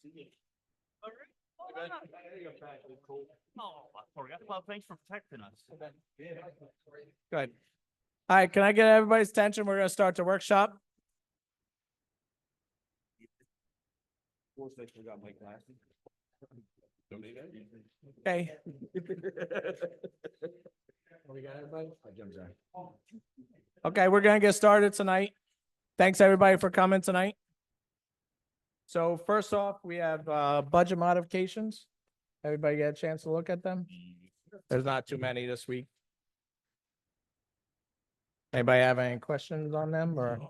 Oh, I forgot. Well, thanks for protecting us. Good. All right, can I get everybody's attention? We're gonna start the workshop. Okay. Okay, we're gonna get started tonight. Thanks, everybody, for coming tonight. So first off, we have budget modifications. Everybody get a chance to look at them? There's not too many this week. Anybody have any questions on them or?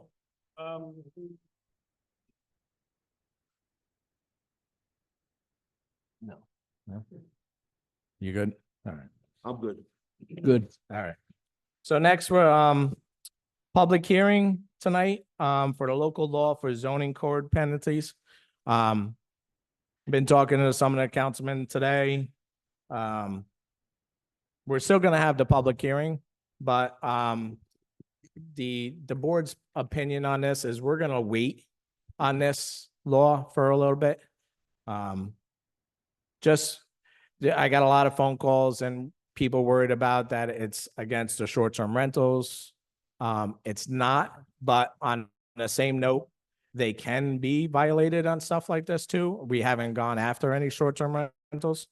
No. No? You good? All right. I'm good. Good. All right. So next, we're public hearing tonight for the local law for zoning code penalties. Been talking to some of the councilmen today. We're still gonna have the public hearing, but the board's opinion on this is we're gonna wait on this law for a little bit. I got a lot of phone calls and people worried about that it's against the short-term rentals. It's not, but on the same note, they can be violated on stuff like this too. We haven't gone after any short-term rentals,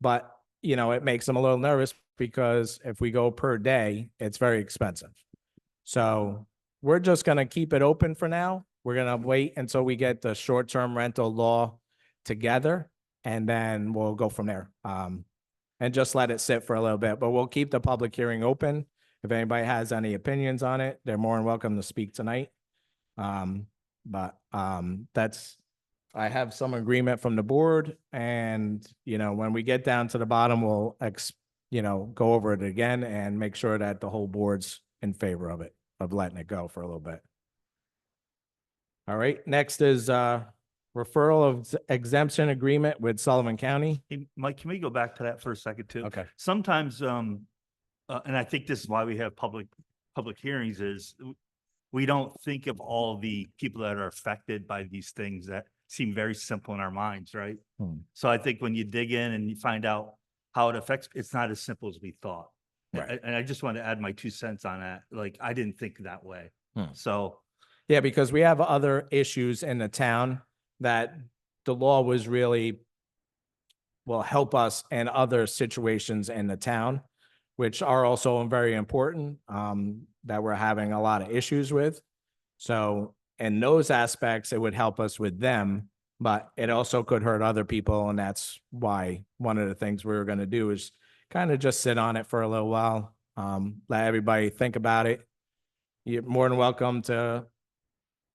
but you know, it makes them a little nervous because if we go per day, it's very expensive. So we're just gonna keep it open for now. We're gonna wait until we get the short-term rental law together and then we'll go from there. And just let it sit for a little bit, but we'll keep the public hearing open. If anybody has any opinions on it, they're more than welcome to speak tonight. That's, I have some agreement from the board and, you know, when we get down to the bottom, we'll go over it again and make sure that the whole board's in favor of it, of letting it go for a little bit. All right, next is referral of exemption agreement with Sullivan County. Hey, Mike, can we go back to that for a second too? Okay. Sometimes, and I think this is why we have public hearings is we don't think of all the people that are affected by these things that seem very simple in our minds, right? So I think when you dig in and you find out how it affects, it's not as simple as we thought. Right. And I just want to add my 2 cents on that. Like, I didn't think that way. So. Yeah, because we have other issues in the town that the law was really will help us in other situations in the town, which are also very important, that we're having a lot of issues with. So in those aspects, it would help us with them, but it also could hurt other people. And that's why one of the things we were going to do is kind of just sit on it for a little while, let everybody think about it. You're more than welcome to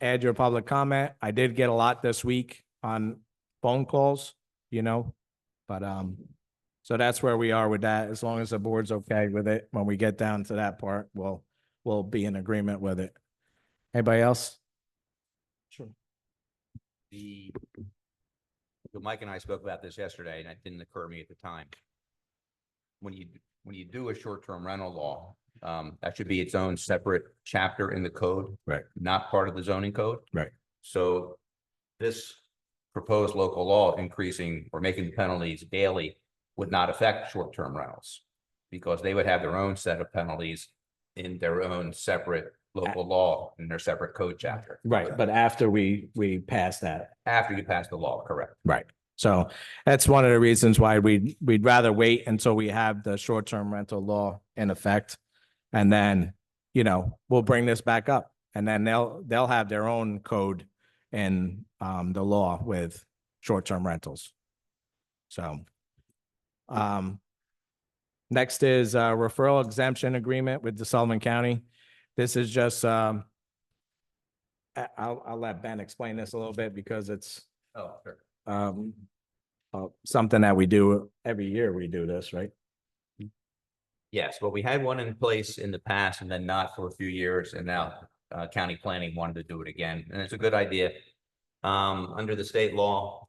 add your public comment. I did get a lot this week on phone calls, but so that's where we are with that. As long as the board's okay with it, when we get down to that part, we'll be in agreement with it. Anybody else? Sure. Mike and I spoke about this yesterday, and it didn't occur to me at the time. When you do a short-term rental law, that should be its own separate chapter in the code, Right. Not part of the zoning code. Right. So this proposed local law increasing or making the penalties daily would not affect short-term rentals because they would have their own set of penalties in their own separate local law in their separate code chapter. Right, but after we pass that. After you pass the law, correct. Right. So that's one of the reasons why we'd rather wait until we have the short-term rental law in effect. And then, we'll bring this back up and then they'll have their own code in the law with short-term rentals. So next is a referral exemption agreement with the Sullivan County. This is just I'll let Ben explain this a little bit because it's Sure. something that we do every year. We do this, right? Yes, well, we had one in place in the past and then not for a few years, and now county planning wanted to do it again, and it's a good idea. Under the state law,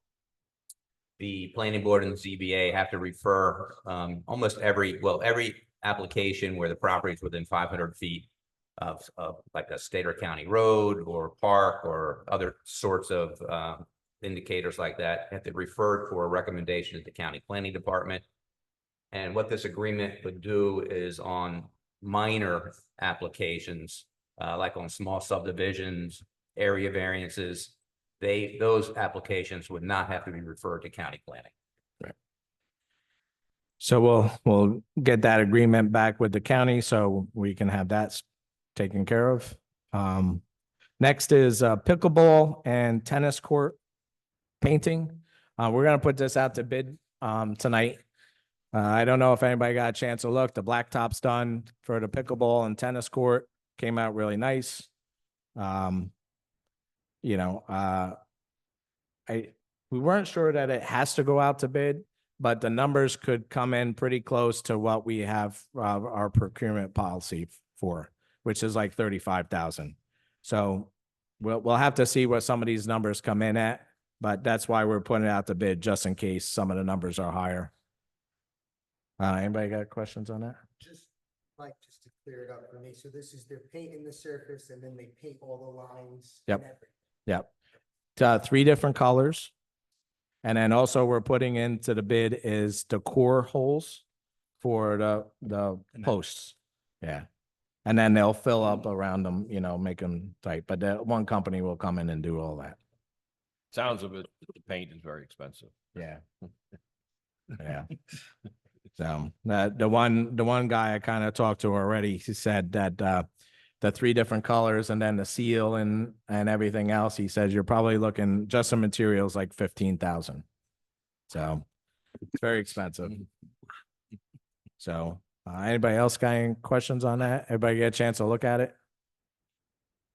the planning board and the ZBA have to refer almost every application where the property is within 500 feet of like a state or county road or park or other sorts of indicators like that, have to refer for a recommendation to the county planning department. And what this agreement would do is on minor applications, like on small subdivisions, area variances, those applications would not have to be referred to county planning. So we'll get that agreement back with the county so we can have that taken care of. Next is pickleball and tennis court painting. We're gonna put this out to bid tonight. I don't know if anybody got a chance to look. The blacktop's done for the pickleball and tennis court. Came out really nice. You know, we weren't sure that it has to go out to bid, but the numbers could come in pretty close to what we have our procurement policy for, which is like 35,000. So we'll have to see what some of these numbers come in at, but that's why we're putting it out to bid, just in case some of the numbers are higher. Anybody got questions on that? Just to clear it up for me, so this is they're painting the surface and then they paint all the lines. and Yep. everything. Yep. 3 different colors. And then also we're putting into the bid is the core holes for the posts. Yeah. And then they'll fill up around them, you know, make them tight, but one company will come in and do all that. Sounds of it, the paint is very expensive. Yeah. Yeah. So the one guy I kind of talked to already, he said that the 3 different colors and then the seal and everything else, he says you're probably looking just some materials like 15,000. So it's very expensive. So anybody else got any questions on that? Everybody get a chance to look at it?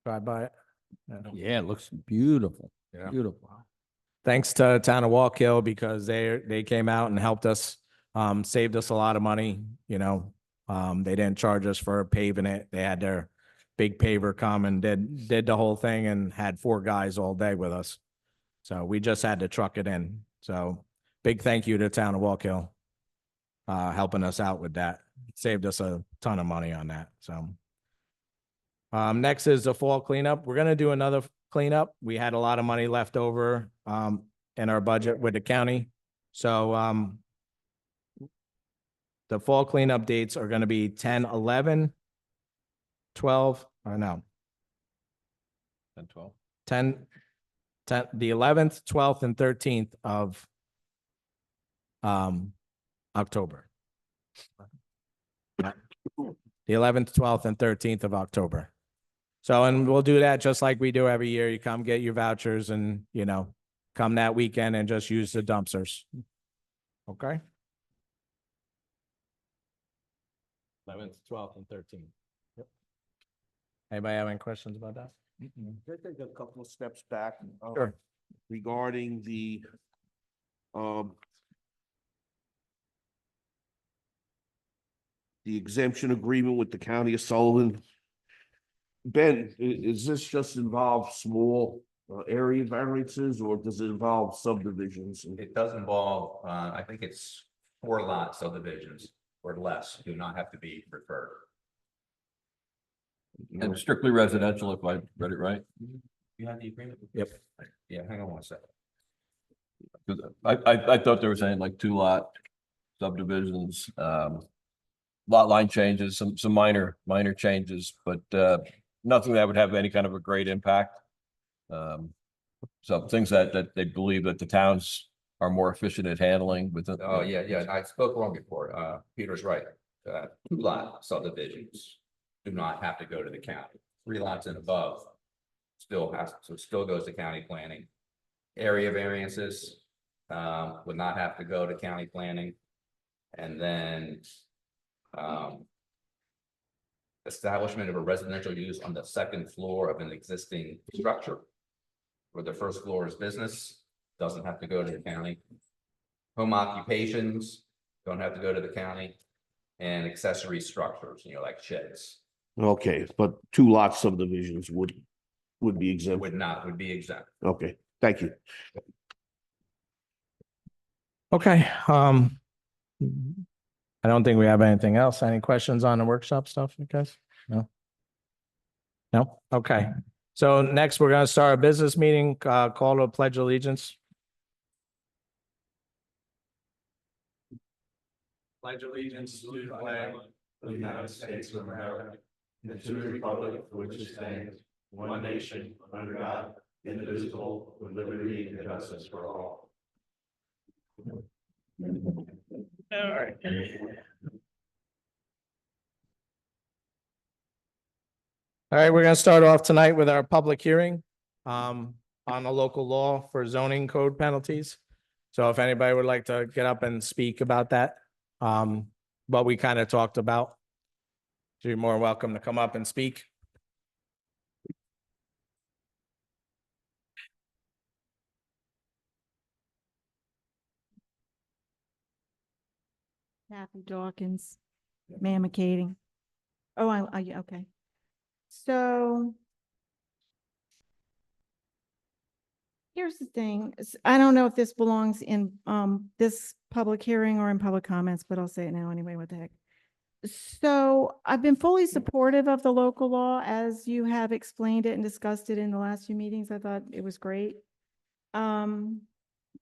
Drive by it? Yeah, it looks beautiful. Yeah. Beautiful. Thanks to Town of Wallkill because they came out and helped us, saved us a lot of money, you know. They didn't charge us for paving it. They had their big paver come and did the whole thing and had 4 guys all day with us. So we just had to truck it in. So big thank you to Town of Wallkill, helping us out with that. Saved us a ton of money on that. So next is the fall cleanup. We're gonna do another cleanup. We had a lot of money left over in our budget with the county. So the fall cleanup dates are gonna be 10, 11, 12, or no, 10, 12. 10, the 11th, 12th, and 13th of October. Yeah. The 11th, 12th, and 13th of October. So, and we'll do that just like we do every year. You come get your vouchers and, you know, come that weekend and just use the dumpsters. Okay? 11th, 12th, and 13th. Yep. Anybody have any questions about that? Can I take a couple of steps back? Sure. Regarding the exemption agreement with the county of Sullivan. Ben, is this just involve small area variances or does it involve subdivisions? It does involve, I think it's 4 lot subdivisions or less do not have to be referred. And strictly residential, if I read it right. You have the agreement? Yep. Yeah, hang on one second. 'Cause I thought they were saying like 2 lot subdivisions, lot line changes, some minor changes, but nothing that would have any kind of a great impact. So things that they believe that the towns are more efficient at handling with. Oh, yeah, I spoke wrong before. Peter's right. 2 lot subdivisions do not have to go to the county. 3 lots and above still goes to county planning. Area variances would not have to go to county planning. And then establishment of a residential use on the 2nd floor of an existing structure where the 1st floor is business, doesn't have to go to the county. Home occupations don't have to go to the county, and accessory structures, you know, like sheds, Okay, but 2 lot subdivisions would be exempt. would be exempt. Okay, thank you. Okay, I don't think we have anything else. Any questions on the workshop stuff, you guys? No? No? Okay. So next, we're going to start a business meeting, call to pledge allegiance. Pledge allegiance to the flag of the United States of America and to the republic for which it stands, one nation, under God, indivisible, with liberty and justice for all. All right. All right, we're gonna start off tonight with our public hearing on a local law for zoning code penalties. So if anybody would like to get up and speak about that, what we kind of talked about, you're more welcome to come up and speak. Kathy Dawkins, mammacating. Oh, okay. So here's the thing. I don't know if this belongs in this public hearing or in public comments, but I'll say it now anyway. What the heck? So I've been fully supportive of the local law as you have explained it and discussed it in the last few meetings. I thought it was great.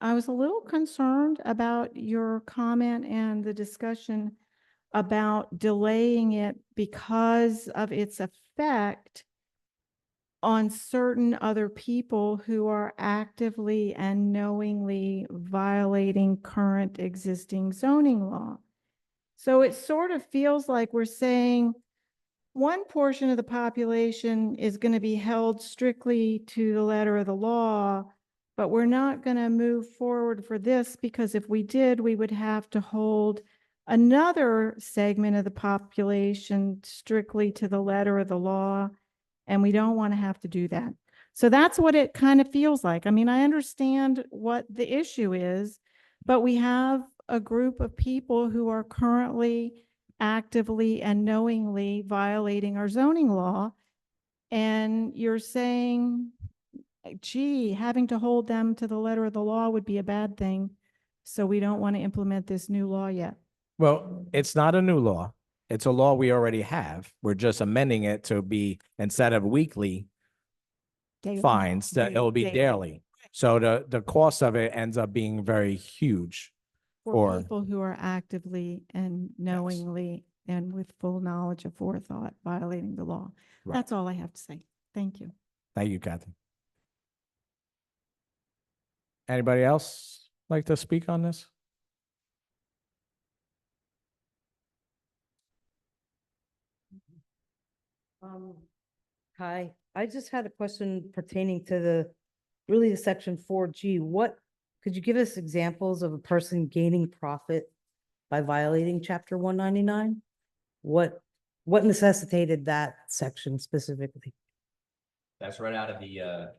I was a little concerned about your comment and the discussion about delaying it because of its effect on certain other people who are actively and knowingly violating current existing zoning law. So it sort of feels like we're saying one portion of the population is going to be held strictly to the letter of the law, but we're not going to move forward for this because if we did, we would have to hold another segment of the population strictly to the letter of the law, and we don't want to have to do that. So that's what it kind of feels like. I mean, I understand what the issue is, but we have a group of people who are currently actively and knowingly violating our zoning law. And you're saying, gee, having to hold them to the letter of the law would be a bad thing. So we don't want to implement this new law yet. Well, it's not a new law. It's a law we already have. We're just amending it to be, instead of weekly Daily. fines, that it'll be daily. So the cost of it ends up being very huge. For or- people who are actively and knowingly and with full knowledge of forethought violating the law. Right. That's all I have to say. Thank you. Thank you, Kathy. Anybody else like to speak on this? Hi, I just had a question pertaining to the section 4G. Could you give us examples of a person gaining profit by violating chapter 199? What necessitated that section specifically? That's right out of the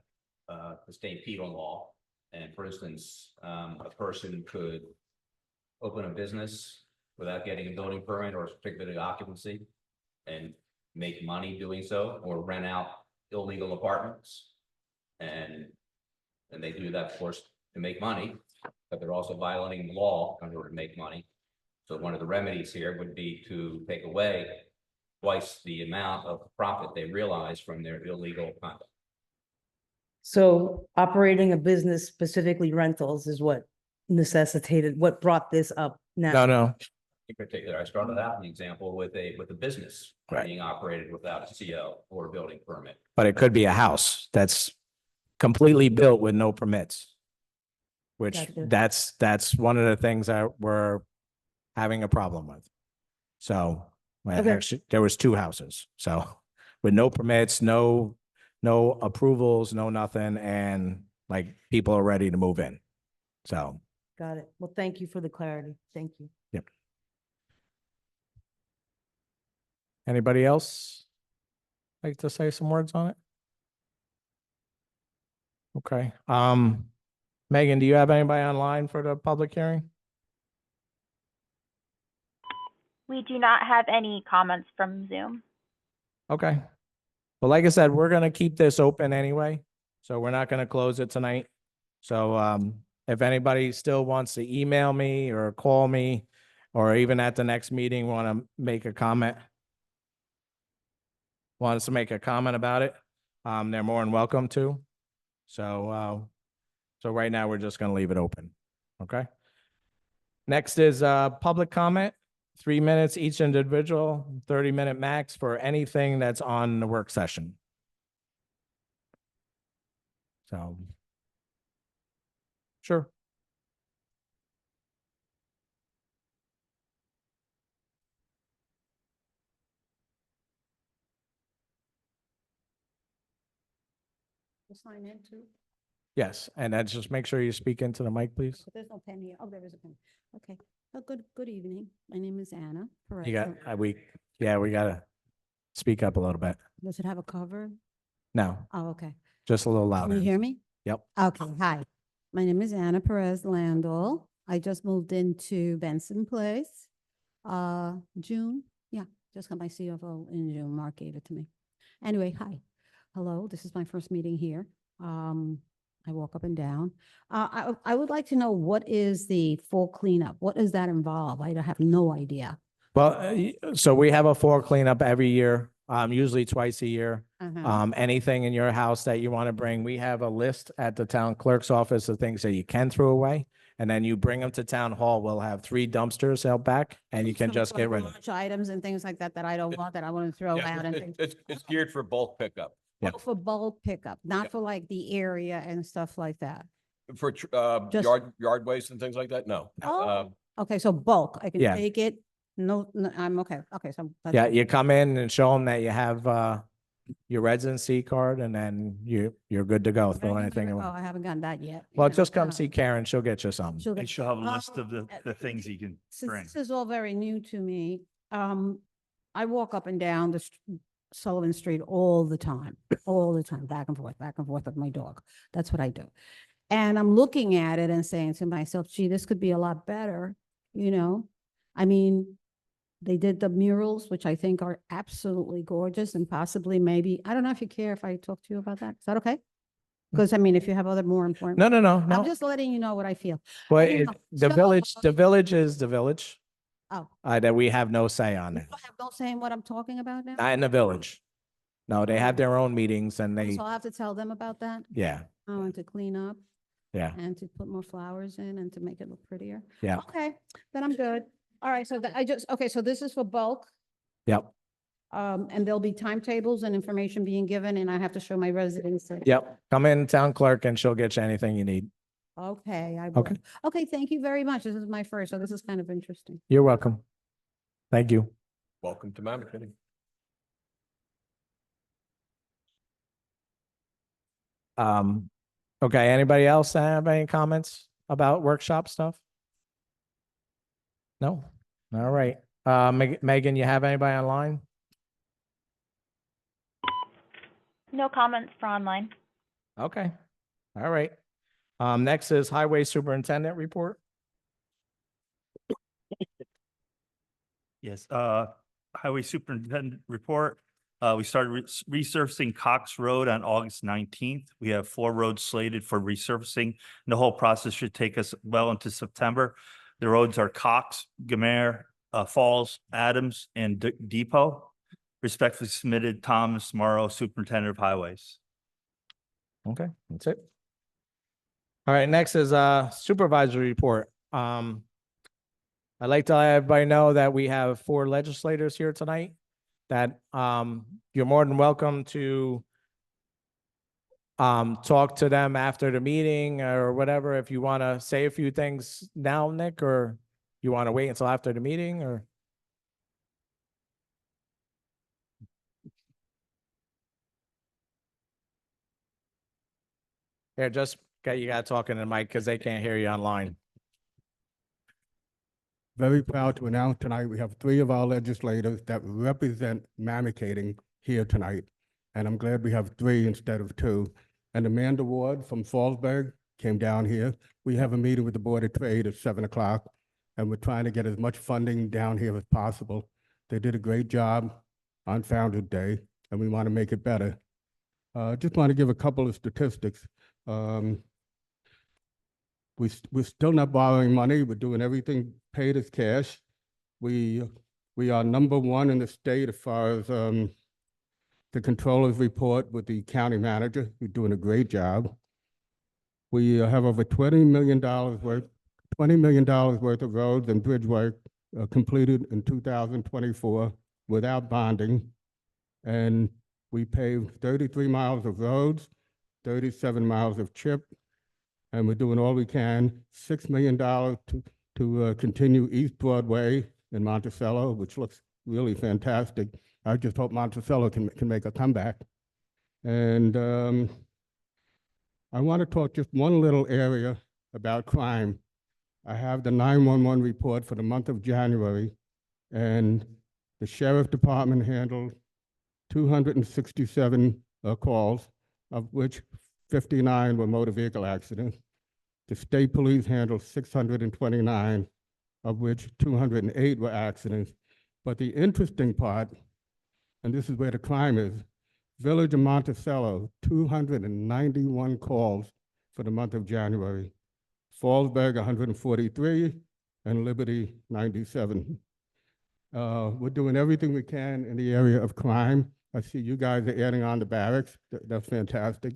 state penal law. And for instance, a person could open a business without getting a building permit or a certificate of occupancy and make money doing so, or rent out illegal apartments. And they do that, of course, to make money, but they're also violating the law in order to make money. So one of the remedies here would be to take away twice the amount of profit they realize from their illegal conduct. So operating a business, specifically rentals, is what brought this up now? No. In particular, I started out an example with a business Right. being operated without a CO or a building permit. But it could be a house that's completely built with no permits. Which Gotcha. that's one of the things that we're having a problem with. So, well, Okay. actually, there was 2 houses, so with no permits, no approvals, no nothing, and like people are ready to move in. So, Got it. Well, thank you for the clarity. Thank you. yep. Anybody else like to say some words on it? Okay, Megan, do you have anybody online for the public hearing? We do not have any comments from Zoom. Okay. Well, like I said, we're gonna keep this open anyway, so we're not gonna close it tonight. So, if anybody still wants to email me or call me, or even at the next meeting, want us to make a comment about it, they're more than welcome to. So right now, we're just gonna leave it open, okay? Next is public comment, 3 minutes each individual, 30-minute max for anything that's on the work session. So. Sure. Sign in too? Yes, and then just make sure you speak into the mic, please. But there's no pen here. Oh, there is a pen. Okay. Good evening. My name is Anna Perez. You got, we gotta speak up a little bit. Does it have a cover? No, Oh, okay. just a little Can louder. you hear me? Yep. Okay, hi. My name is Anna Perez Landau. I just moved into Benson Place, June. Yeah, just got my CFO in June. Mark gave it to me. Anyway, hi. Hello, this is my first meeting here. I walk up and down. I would like to know, what is the full cleanup? What does that involve? I have no idea. Well, so we have a floor cleanup every year, usually twice a year. Uh-huh. Anything in your house that you want to bring, we have a list at the town clerk's office of things that you can throw away. And then you bring them to town hall. We'll have 3 dumpsters out back and you can Some just sort get of rid of. lunch items and things like that that I don't want, that I want to throw Yeah, out and things. it's geared for bulk pickup. Yeah. Oh, for bulk pickup, not Yep. for like the area and stuff like that. For Just- yard waste and things like that? No. Oh, okay, so bulk, I can Yeah. take it. No, I'm okay. Okay, so. that's- Yeah, you come in and show them that you have your residency card and then you're good to go. Did I Throw get my anything re- away. Oh, I haven't gotten that yet. Well, Yeah, just come uh, see Karen. She'll get you something. she'll And get- she'll have a list of Uh, the things you can Since bring. this is all very new to me, I walk up and down the Sullivan Street all the time, back and forth with my dog. That's what I do. And I'm looking at it and saying to myself, gee, this could be a lot better, you know? I mean, they did the murals, which I think are absolutely gorgeous, and possibly maybe, I don't know if you care if I talk to you about that. Is that okay? Because I mean, if you have other more important. No, no, no, I'm no. just letting you know what I feel. Well, you know, the so- village is the village. Oh. That we have no say on You it. don't have no saying what I'm talking about now? Not in the village. No, they have their own meetings and they, So I'll have to tell them about that? yeah, And to clean up yeah, and to put more flowers in and to make it look prettier? yeah, Okay, then I'm good. All right, so okay, so this is for bulk. yep, And there'll be timetables and information being given, and I have to show my residents. yep. Come in, town clerk, and she'll get you anything you need. Okay, I will. Okay. Okay, thank you very much. This is my first, so this is kind of interesting. You're welcome. Thank you. Welcome to Mamaroneck. Okay, anybody else have any comments about workshop stuff? No? All right. Megan, you have anybody online? No comments for online. Okay. All right. Next is Highway Superintendent Report. Yes, Highway Superintendent Report. We started resurfacing Cox Road on August 19th. We have 4 roads slated for resurfacing. And the whole process should take us well into September. The roads are Cox, Gamere, Falls, Adams, and Depot. Respectfully submitted, Thomas Morrow, Superintendent of Highways. Okay, that's it. All right, next is supervisory report. I'd like to let everybody know that we have 4 legislators here tonight, that you're more than welcome to talk to them after the meeting or whatever, if you want to say a few things now, Nick, or you want to wait until after the meeting, or? Here, just you got to talk in the mic because they can't hear you online. Very proud to announce tonight, we have 3 of our legislators that represent Mamakating here tonight. And I'm glad we have 3 instead of 2. And Amanda Ward from Fallsburg came down here. We have a meeting with the Board of Trade at 7 o'clock, and we're trying to get as much funding down here as possible. They did a great job on Founder's Day, and we want to make it better. Just want to give a couple of statistics. We're still not borrowing money. We're doing everything paid as cash. We are #1 in the state as far as the controller's report with the county manager, who's doing a great job. We have over $20 million worth of roads and bridge work completed in 2024 without bonding. And we paved 33 miles of roads, 37 miles of chip, and we're doing all we can. $6 million to continue East Broadway in Monticello, which looks really fantastic. I just hope Monticello can make a comeback. And I want to talk just one little area about crime. I have the 911 report for the month of January, and the sheriff department handled 267 calls, of which 59 were motor vehicle accidents. The state police handled 629, of which 208 were accidents. But the interesting part, and this is where the crime is, Village of Monticello, 291 calls for the month of January. Fallsburg, 143, and Liberty, 97. We're doing everything we can in the area of crime. I see you guys are adding on the barracks. That's fantastic.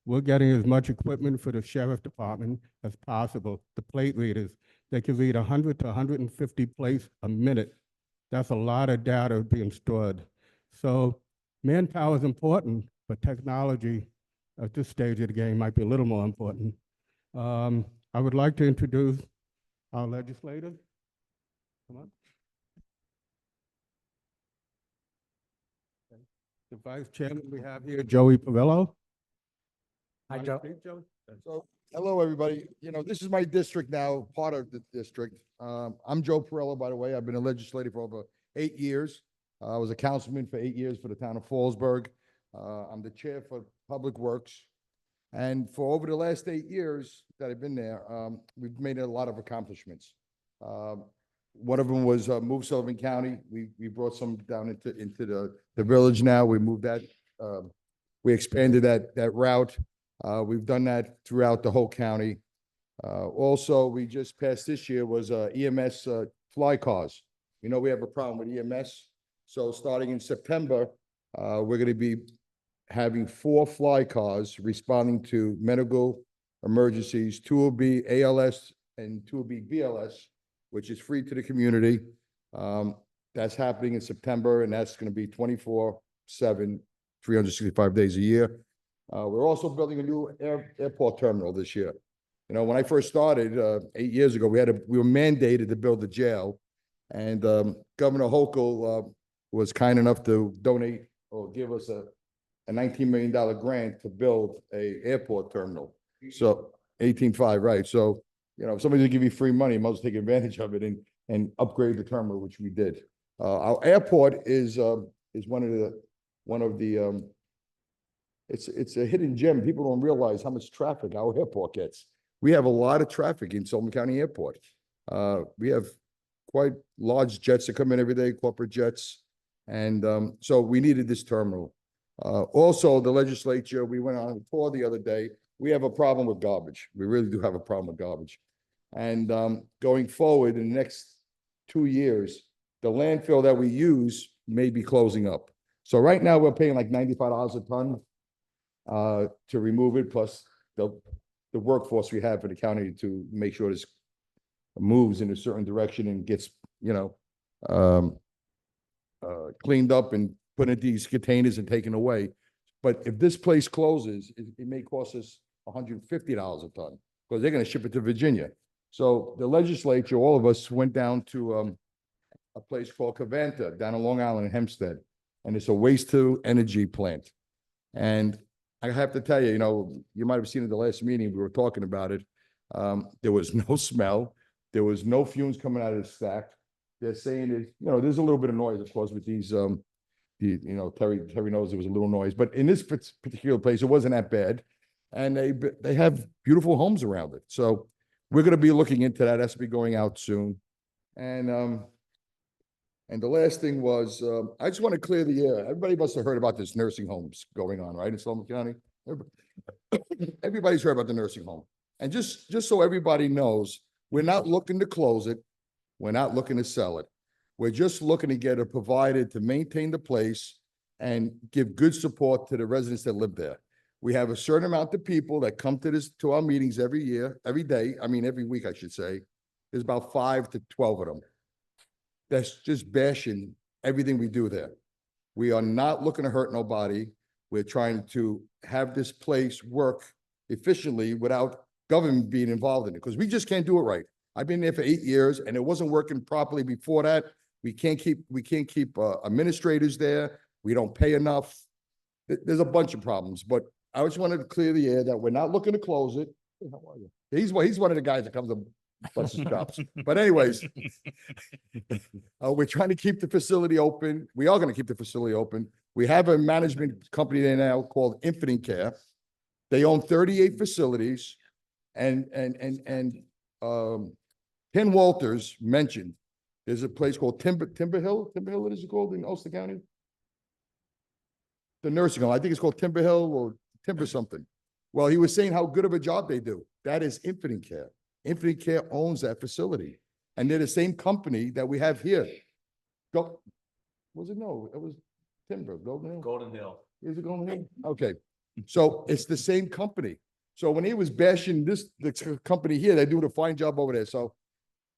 We're getting as much equipment for the sheriff department as possible. The plate readers, they can read 100 to 150 plates a minute. That's a lot of data being stored. So manpower is important, but technology at this stage of the game might be a little more important. I would like to introduce our legislators. Come on. Okay. The vice chairman we have here, Joey Pavillo. Hi, Joe. So, hello, everybody. You know, this is my district now, part of the district. I'm Joe Perello, by the way. I've been a legislator for over 8 years. I was a councilman for 8 years for the town of Fallsburg. I'm the chair for Public Works. And for over the last 8 years that I've been there, we've made a lot of accomplishments. One of them was move Sullivan County. We brought some down into the village now. We moved that. We expanded that route. We've done that throughout the whole county. Also, we just passed this year was EMS fly cars. You know, we have a problem with EMS. So starting in September, we're going to be having 4 fly cars responding to medical emergencies. 2 will be ALS and 2 will be BLS, which is free to the community. That's happening in September, and that's going to be 24/7, 365 days a year. We're also building a new airport terminal this year. You know, when I first started 8 years ago, we were mandated to build a jail, and Governor Hochul was kind enough to donate or give us a $19 million grant to build a airport terminal. So 18.5, right? So, you know, if somebody's gonna give you free money, you must take advantage of it and upgrade the terminal, which we did. Our airport is one of the it's a hidden gem. People don't realize how much traffic our airport gets. We have a lot of traffic in Sullivan County Airport. We have quite large jets that come in every day, corporate jets. And so we needed this terminal. Also, the legislature, we went on a tour the other day. We have a problem with garbage. We really do have a problem with garbage. And going forward in the next 2 years, the landfill that we use may be closing up. So right now we're paying like $95 a ton to remove it, plus the workforce we have for the county to make sure this moves in a certain direction and gets, you know, cleaned up and put in these containers and taken away. But if this place closes, it may cost us $150 a ton because they're going to ship it to Virginia. So the legislature, all of us went down to a place called Cavanta down in Long Island in Hempstead, and it's a waste to energy plant. And I have to tell you, you know, you might have seen at the last meeting, we were talking about it. There was no smell. There was no fumes coming out of the stack. They're saying that, you know, there's a little bit of noise, of course, with these, you know, Terry knows there was a little noise, but in this particular place, it wasn't that bad. And they have beautiful homes around it. So we're going to be looking into that. That's be going out soon. And the last thing was, I just want to clear the air. Everybody must have heard about this nursing homes going on, right, in Sullivan County? Everybody's heard about the nursing home. And just so everybody knows, we're not looking to close it. We're not looking to sell it. We're just looking to get it provided to maintain the place and give good support to the residents that live there. We have a certain amount of people that come to our meetings every year, every day, every week, I should say. There's about 5 to 12 of them. That's just bashing everything we do there. We are not looking to hurt nobody. We're trying to have this place work efficiently without government being involved in it, because we just can't do it right. I've been there for 8 years and it wasn't working properly before that. We can't keep administrators there. We don't pay enough. There's a bunch of problems, but I just wanted to clear the air that we're not looking to close it. Hey, how are you? He's one of the guys that comes to bust his chops. But anyways, we're trying to keep the facility open. We are going to keep the facility open. We have a management company there now called Infinite Care. They own 38 facilities, and Ken Walters mentioned there's a place called Timber Hill. Timber Hill, what is it called in Ulster County? The nursing home. I think it's called Timber Hill or Timber something. Well, he was saying how good of a job they do. That is Infinite Care. Infinite Care owns that facility, and they're the same company that we have here. Was it? No, it was Timber, Golden Hill. Golden Hill. Is it Golden Hill? Okay, so it's the same company. So when he was bashing the company here, they're doing a fine job over there. So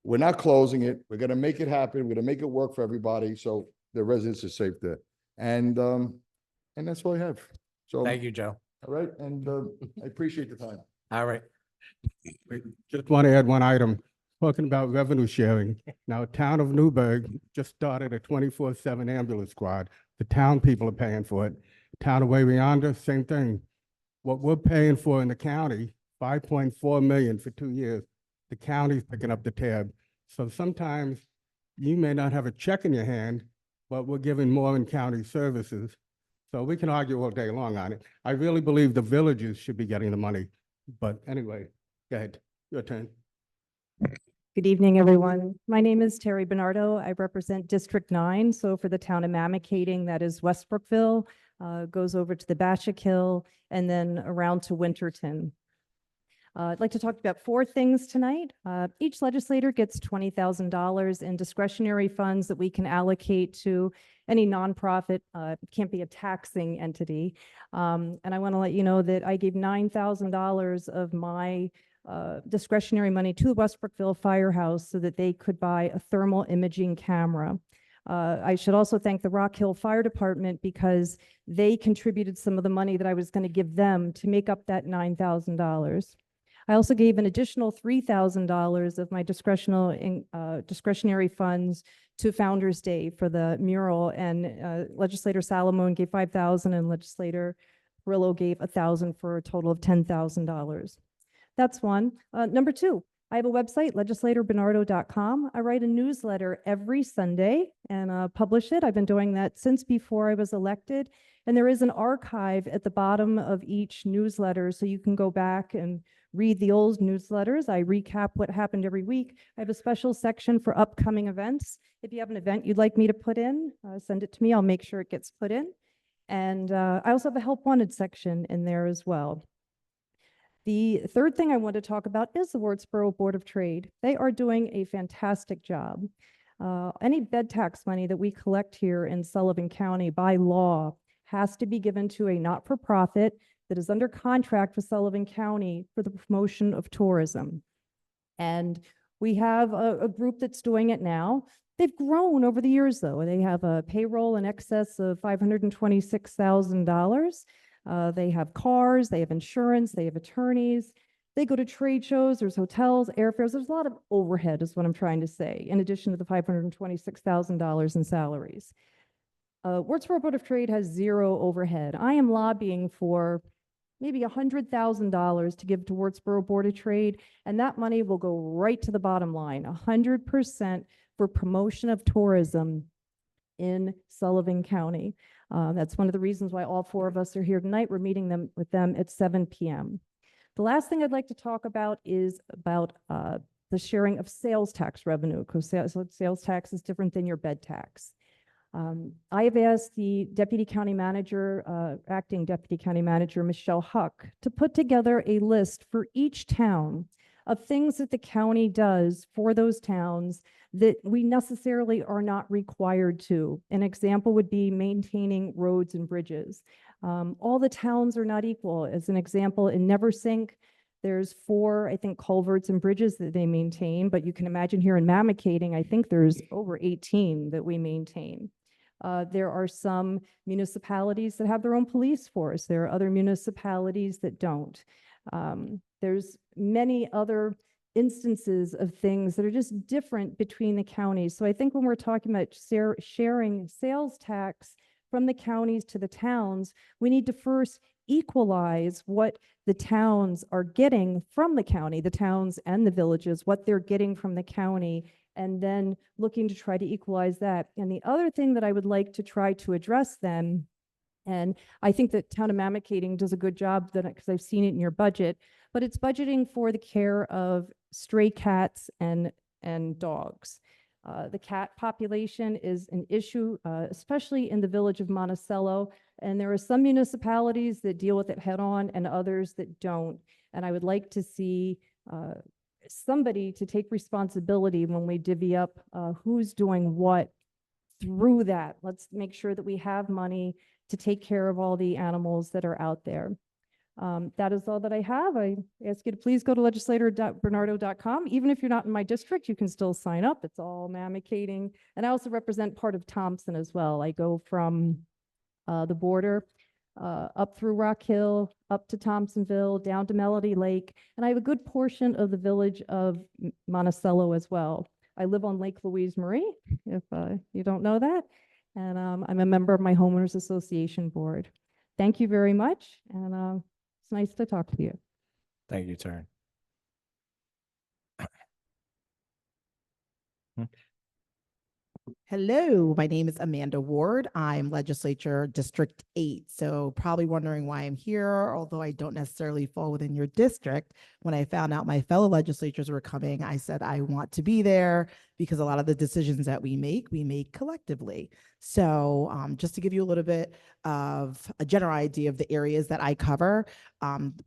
we're not closing it. We're gonna make it happen. We're gonna make it work for everybody, so the residents are safe there. And that's all I have. So, Thank you, Joe. all right, and I appreciate the time. All right. Just want to add one item, talking about revenue sharing. Now, town of Newburgh just started a 24/7 ambulance squad. The town people are paying for it. Town of Wayanda, same thing. What we're paying for in the county, 5.4 million for 2 years, the county's picking up the tab. So sometimes you may not have a check in your hand, but we're giving more in county services. So we can argue all day long on it. I really believe the villages should be getting the money. But anyway, go ahead, your turn. Good evening, everyone. My name is Terry Bernardo. I represent District 9. So for the town of Mamakating, that is West Brookville, goes over to the Bashik Hill, and then around to Winterton. I'd like to talk about 4 things tonight. Each legislator gets $20,000 in discretionary funds that we can allocate to any nonprofit. Can't be a taxing entity. And I want to let you know that I gave $9,000 of my discretionary money to the West Brookville Firehouse so that they could buy a thermal imaging camera. I should also thank the Rock Hill Fire Department because they contributed some of the money that I was going to give them to make up that $9,000. I also gave an additional $3,000 of my discretionary funds to Founder's Day for the mural, and Legislator Salomon gave $5,000 and Legislator Perillo gave $1,000 for a total of $10,000. That's one. Number 2, I have a website, legislatorbernardo.com. I write a newsletter every Sunday and publish it. I've been doing that since before I was elected. And there is an archive at the bottom of each newsletter, so you can go back and read the old newsletters. I recap what happened every week. I have a special section for upcoming events. If you have an event you'd like me to put in, send it to me. I'll make sure it gets put in. And I also have a help wanted section in there as well. The third thing I want to talk about is the Wardsboro Board of Trade. They are doing a fantastic job. Any bed tax money that we collect here in Sullivan County by law has to be given to a not-for-profit that is under contract with Sullivan County for the promotion of tourism. And we have a group that's doing it now. They've grown over the years, though. They have a payroll in excess of $526,000. They have cars, they have insurance, they have attorneys. They go to trade shows, there's hotels, airfares. There's a lot of overhead is what I'm trying to say, in addition to the $526,000 in salaries. Wardsboro Board of Trade has 0 overhead. I am lobbying for maybe $100,000 to give to Wardsboro Board of Trade, and that money will go right to the bottom line, 100% for promotion of tourism in Sullivan County. That's one of the reasons why all 4 of us are here tonight. We're meeting with them at 7 p.m. The last thing I'd like to talk about is about the sharing of sales tax revenue, because sales tax is different than your bed tax. I have asked the Deputy County Manager, Acting Deputy County Manager, Michelle Huck, to put together a list for each town of things that the county does for those towns that we necessarily are not required to. An example would be maintaining roads and bridges. All the towns are not equal. As an example, in Neversink, there's 4, I think, culverts and bridges that they maintain, but you can imagine here in Mamakating, I think there's over 18 that we maintain. There are some municipalities that have their own police force. There are other municipalities that don't. There's many other instances of things that are just different between the counties. So I think when we're talking about sharing sales tax from the counties to the towns, we need to first equalize what the towns are getting from the county, the towns and the villages, what they're getting from the county, and then looking to try to equalize that. And the other thing that I would like to try to address then, and I think that Town of Mamakating does a good job because I've seen it in your budget, but it's budgeting for the care of stray cats and dogs. The cat population is an issue, especially in the village of Monticello. And there are some municipalities that deal with it head on and others that don't. And I would like to see somebody to take responsibility when we divvy up who's doing what through that. Let's make sure that we have money to take care of all the animals that are out there. That is all that I have. I ask you to please go to legislator.bernardo.com. Even if you're not in my district, you can still sign up. It's all Mamakating. And I also represent part of Thompson as well. I go from the border up through Rock Hill, up to Thompsonville, down to Melody Lake. And I have a good portion of the village of Monticello as well. I live on Lake Louise Marie, if you don't know that. And I'm a member of my homeowners association board. Thank you very much. And it's nice to talk to you. Thank you, Taryn. Hello, my name is Amanda Ward. I'm Legislature District 8. So probably wondering why I'm here, although I don't necessarily fall within your district. When I found out my fellow legislatures were coming, I said I want to be there because a lot of the decisions that we make collectively. So just to give you a little bit of a general idea of the areas that I cover,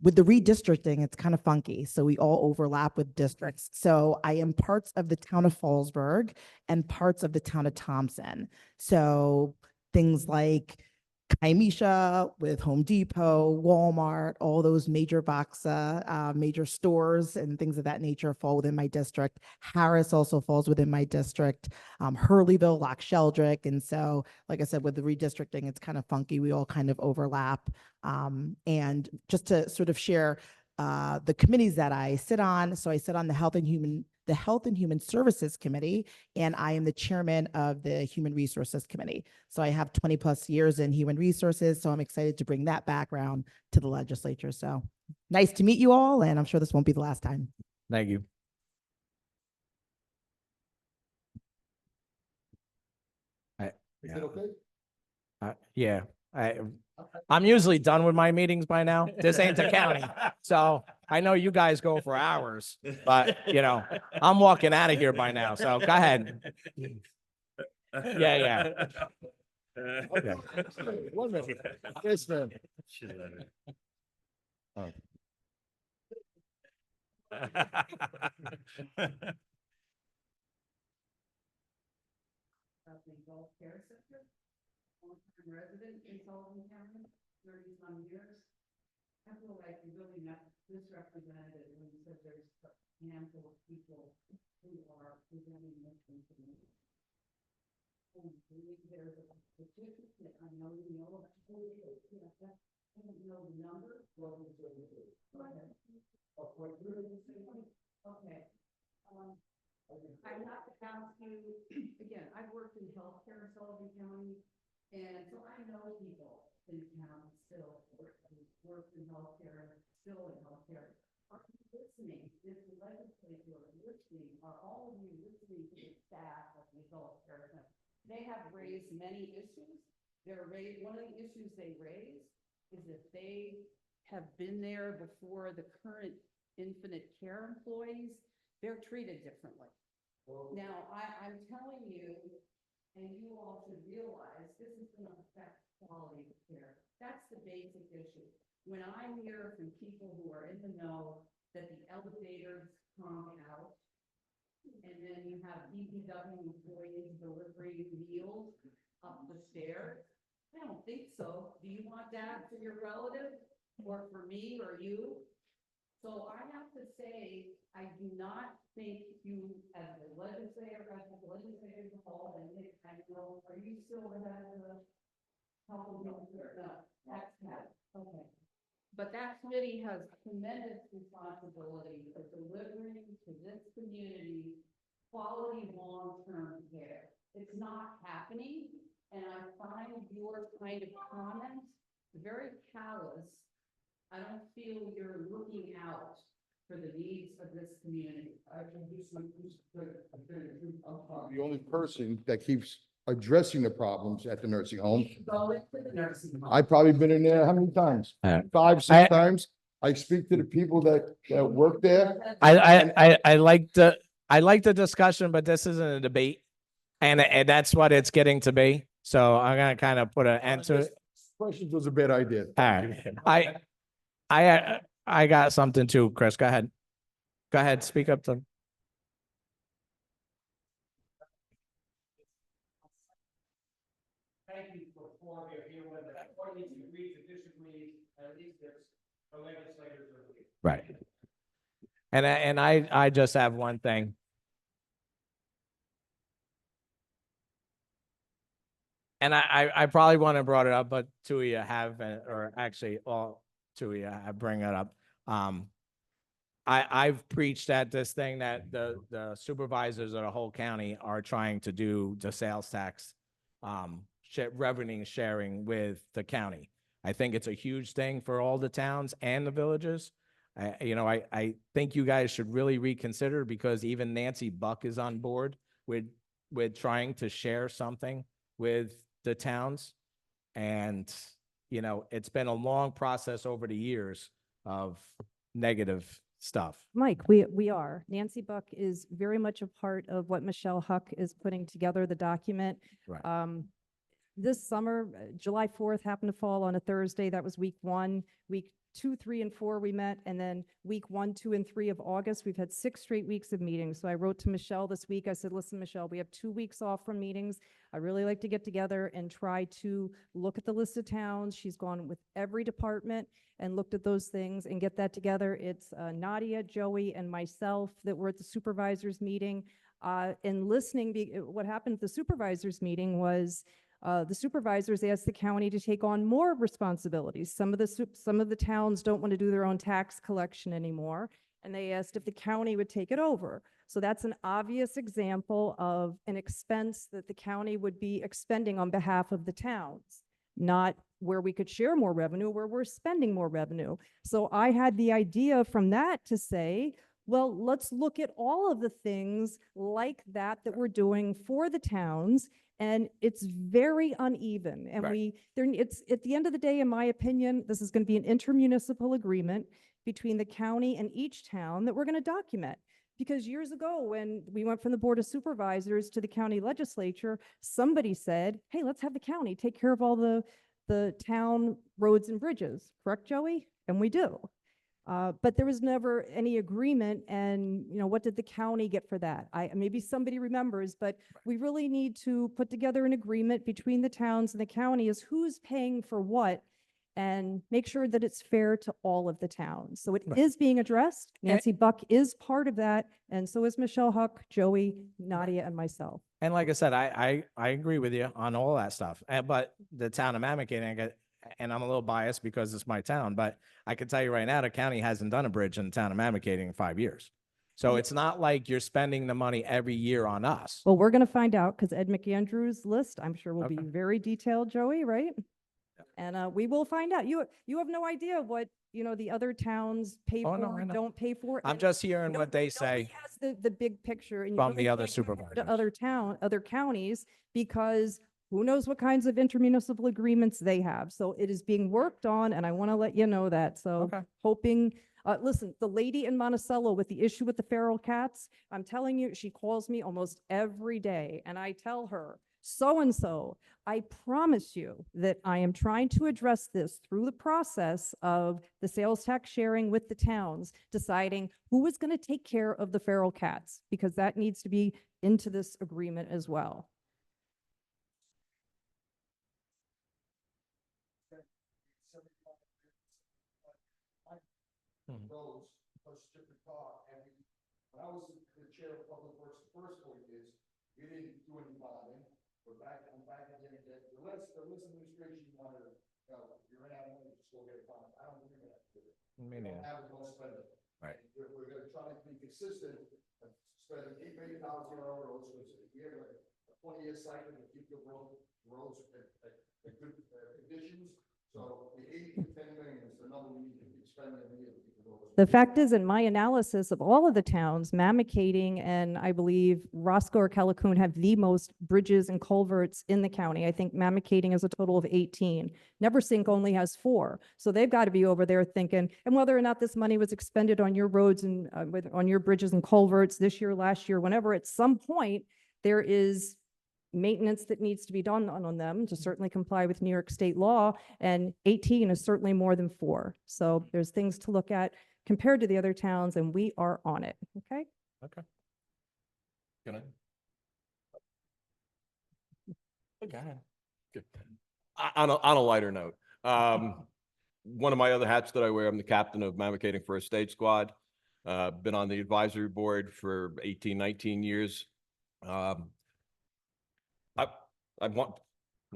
with the redistricting, it's kind of funky. So we all overlap with districts. So I am parts of the town of Fallsburg and parts of the town of Thompson. So things like Kaimisha with Home Depot, Walmart, all those major major stores and things of that nature fall within my district. Harris also falls within my district, Hurleyville, Loch Sheldrick. And so, like I said, with the redistricting, it's kind of funky. We all kind of overlap. And just to sort of share the committees that I sit on. So I sit on the Health and Human Services Committee, and I am the chairman of the Human Resources Committee. So I have 20+ years in human resources. So I'm excited to bring that background to the legislature. So nice to meet you all, and I'm sure this won't be the last time. Thank you. Is it okay? Yeah, I'm usually done with my meetings by now. This ain't the county. So I know you guys go for hours, but I'm walking out of here by now. So go ahead. Yeah. Okay. 1 minute. Yes, ma'am. Oh. Resident in Sullivan County, 30-some years. I feel like you really not misrepresented when you said there's a handful of people who are presenting this information. And there's a statistic that I know you know about. I don't know the number. What was it? Okay. Okay. I have to ask you, again, I've worked in healthcare in Sullivan County. And so I know people in town still work in healthcare, still in healthcare. Are you listening? Is the legislature listening? Are all of you listening to the staff of the healthcare? They have raised many issues. One of the issues they raise is that they have been there before the current Infinite Care employees. They're treated differently. Now, I'm telling you, and you all should realize this is going to affect quality of care. That's the basic issue. When I hear from people who are in the know that the elevators hung out. And then you have DPW employees delivering meals up the stairs. I don't think so. Do you want that for your relative or for me or you? So I have to say, I do not think you, as a legislator, in the hall, and Nick, I know, are you still the head of the health and welfare? No, that's Pat, okay. But that committee has tremendous responsibility for delivering to this community quality long-term care. It's not happening, and I find your kind of comments very callous. I don't feel you're looking out for the needs of this community. The only person that keeps addressing the problems at the nursing home. Go into the nursing home. I've probably been in there how many times? Uh, 5, 6 times. I speak to the people that work there. I like the discussion, but this isn't a debate. And that's what it's getting to be. So I'm gonna kind of put an end to it. Questions was a bad idea. All right. I got something too, Chris. Go ahead. Go ahead, speak up to. Thank you for forum here, whether according to agree to disagree, at least there's the legislators are. Right. And I just have one thing. And I probably wouldn't have brought it up, but two of you have, or actually all two of you have bring it up. I've preached at this thing that the supervisors of the whole county are trying to do the sales tax, revenue sharing with the county. I think it's a huge thing for all the towns and the villages. I think you guys should really reconsider, because even Nancy Buck is on board with trying to share something with the towns. And, it's been a long process over the years of negative stuff. Mike, we are. Nancy Buck is very much a part of what Michelle Huck is putting together, the document. Right. This summer, July 4th happened to fall on a Thursday. That was week 1. Week 2, 3, and 4 we met, and then week 1, 2, and 3 of August, we've had 6 straight weeks of meetings. So I wrote to Michelle this week. I said, listen, Michelle, we have 2 weeks off from meetings. I really like to get together and try to look at the list of towns. She's gone with every department and looked at those things and get that together. It's Nadia, Joey, and myself that were at the supervisors meeting. And listening, what happened at the supervisors meeting was the supervisors asked the county to take on more responsibilities. Some of the towns don't want to do their own tax collection anymore, and they asked if the county would take it over. So that's an obvious example of an expense that the county would be expending on behalf of the towns, not where we could share more revenue, where we're spending more revenue. So I had the idea from that to say, well, let's look at all of the things like that we're doing for the towns. And it's very uneven. And Right. it's at the end of the day, in my opinion, this is going to be an intermunicipal agreement between the county and each town that we're going to document. Because years ago, when we went from the Board of Supervisors to the county legislature, somebody said, hey, let's have the county take care of all the town roads and bridges. Correct, Joey? And we do. But there was never any agreement, and what did the county get for that? Maybe somebody remembers, but we really need to put together an agreement between the towns and the county as who's paying for what, and make sure that it's fair to all of the towns. So it Right. is being addressed. Nancy Buck is part of that, and so is Michelle Huck, Joey, Nadia, and myself. And like I said, I agree with you on all that stuff. But the town of Mammoth, and I'm a little biased because it's my town, but I can tell you right now, the county hasn't done a bridge in the town of Mammoth in 5 years. So it's not like you're spending the money every year on us. Well, we're going to find out, because Ed McAndrews' list, I'm sure, will be Okay. very detailed, Joey, right? And we will find out. You have no idea what, the other towns pay Oh, no, for, I know. don't pay for. I'm and just hearing no- what they nobody say has the big picture. And you from really the other can't compare to supervisors. other counties, because who knows what kinds of intermunicipal agreements they have. So it is being worked on, and I want to let you know that. So Okay. hoping, listen, the lady in Monticello with the issue with the feral cats, I'm telling you, she calls me almost every day, and I tell her, so-and-so. I promise you that I am trying to address this through the process of the sales tax sharing with the towns, deciding who is going to take care of the feral cats, because that needs to be into this agreement as well. Roads, plus different car, and when I was the chair of Public Works, the first 4 years, we didn't do any bonding. I'm back again, the last administration wanted, you ran out of money, just go get a bond. I don't believe that. Me We don't neither. have it, don't spend it. Right. We're gonna try to be consistent, spending $8 million on our roads, which is a year, a 20-year cycle to keep the roads at good conditions. So the 8 to 10 million is the number we need to be spending every year to keep the roads. The fact is, in my analysis of all of the towns, Mamakating and I believe Roscoe or Callicoon have the most bridges and culverts in the county. I think Mamakating has a total of 18. Neversink only has 4. So they've got to be over there thinking, and whether or not this money was expended on your roads and on your bridges and culverts this year, last year, whenever, at some point, there is maintenance that needs to be done on them to certainly comply with New York state law, and 18 is certainly more than 4. So there's things to look at compared to the other towns, and we are on it, okay? Okay. Can I? Go ahead. Good. On a lighter note, one of my other hats that I wear, I'm the captain of Mamakating First Aid Squad. Been on the advisory board for 18, 19 years. I want,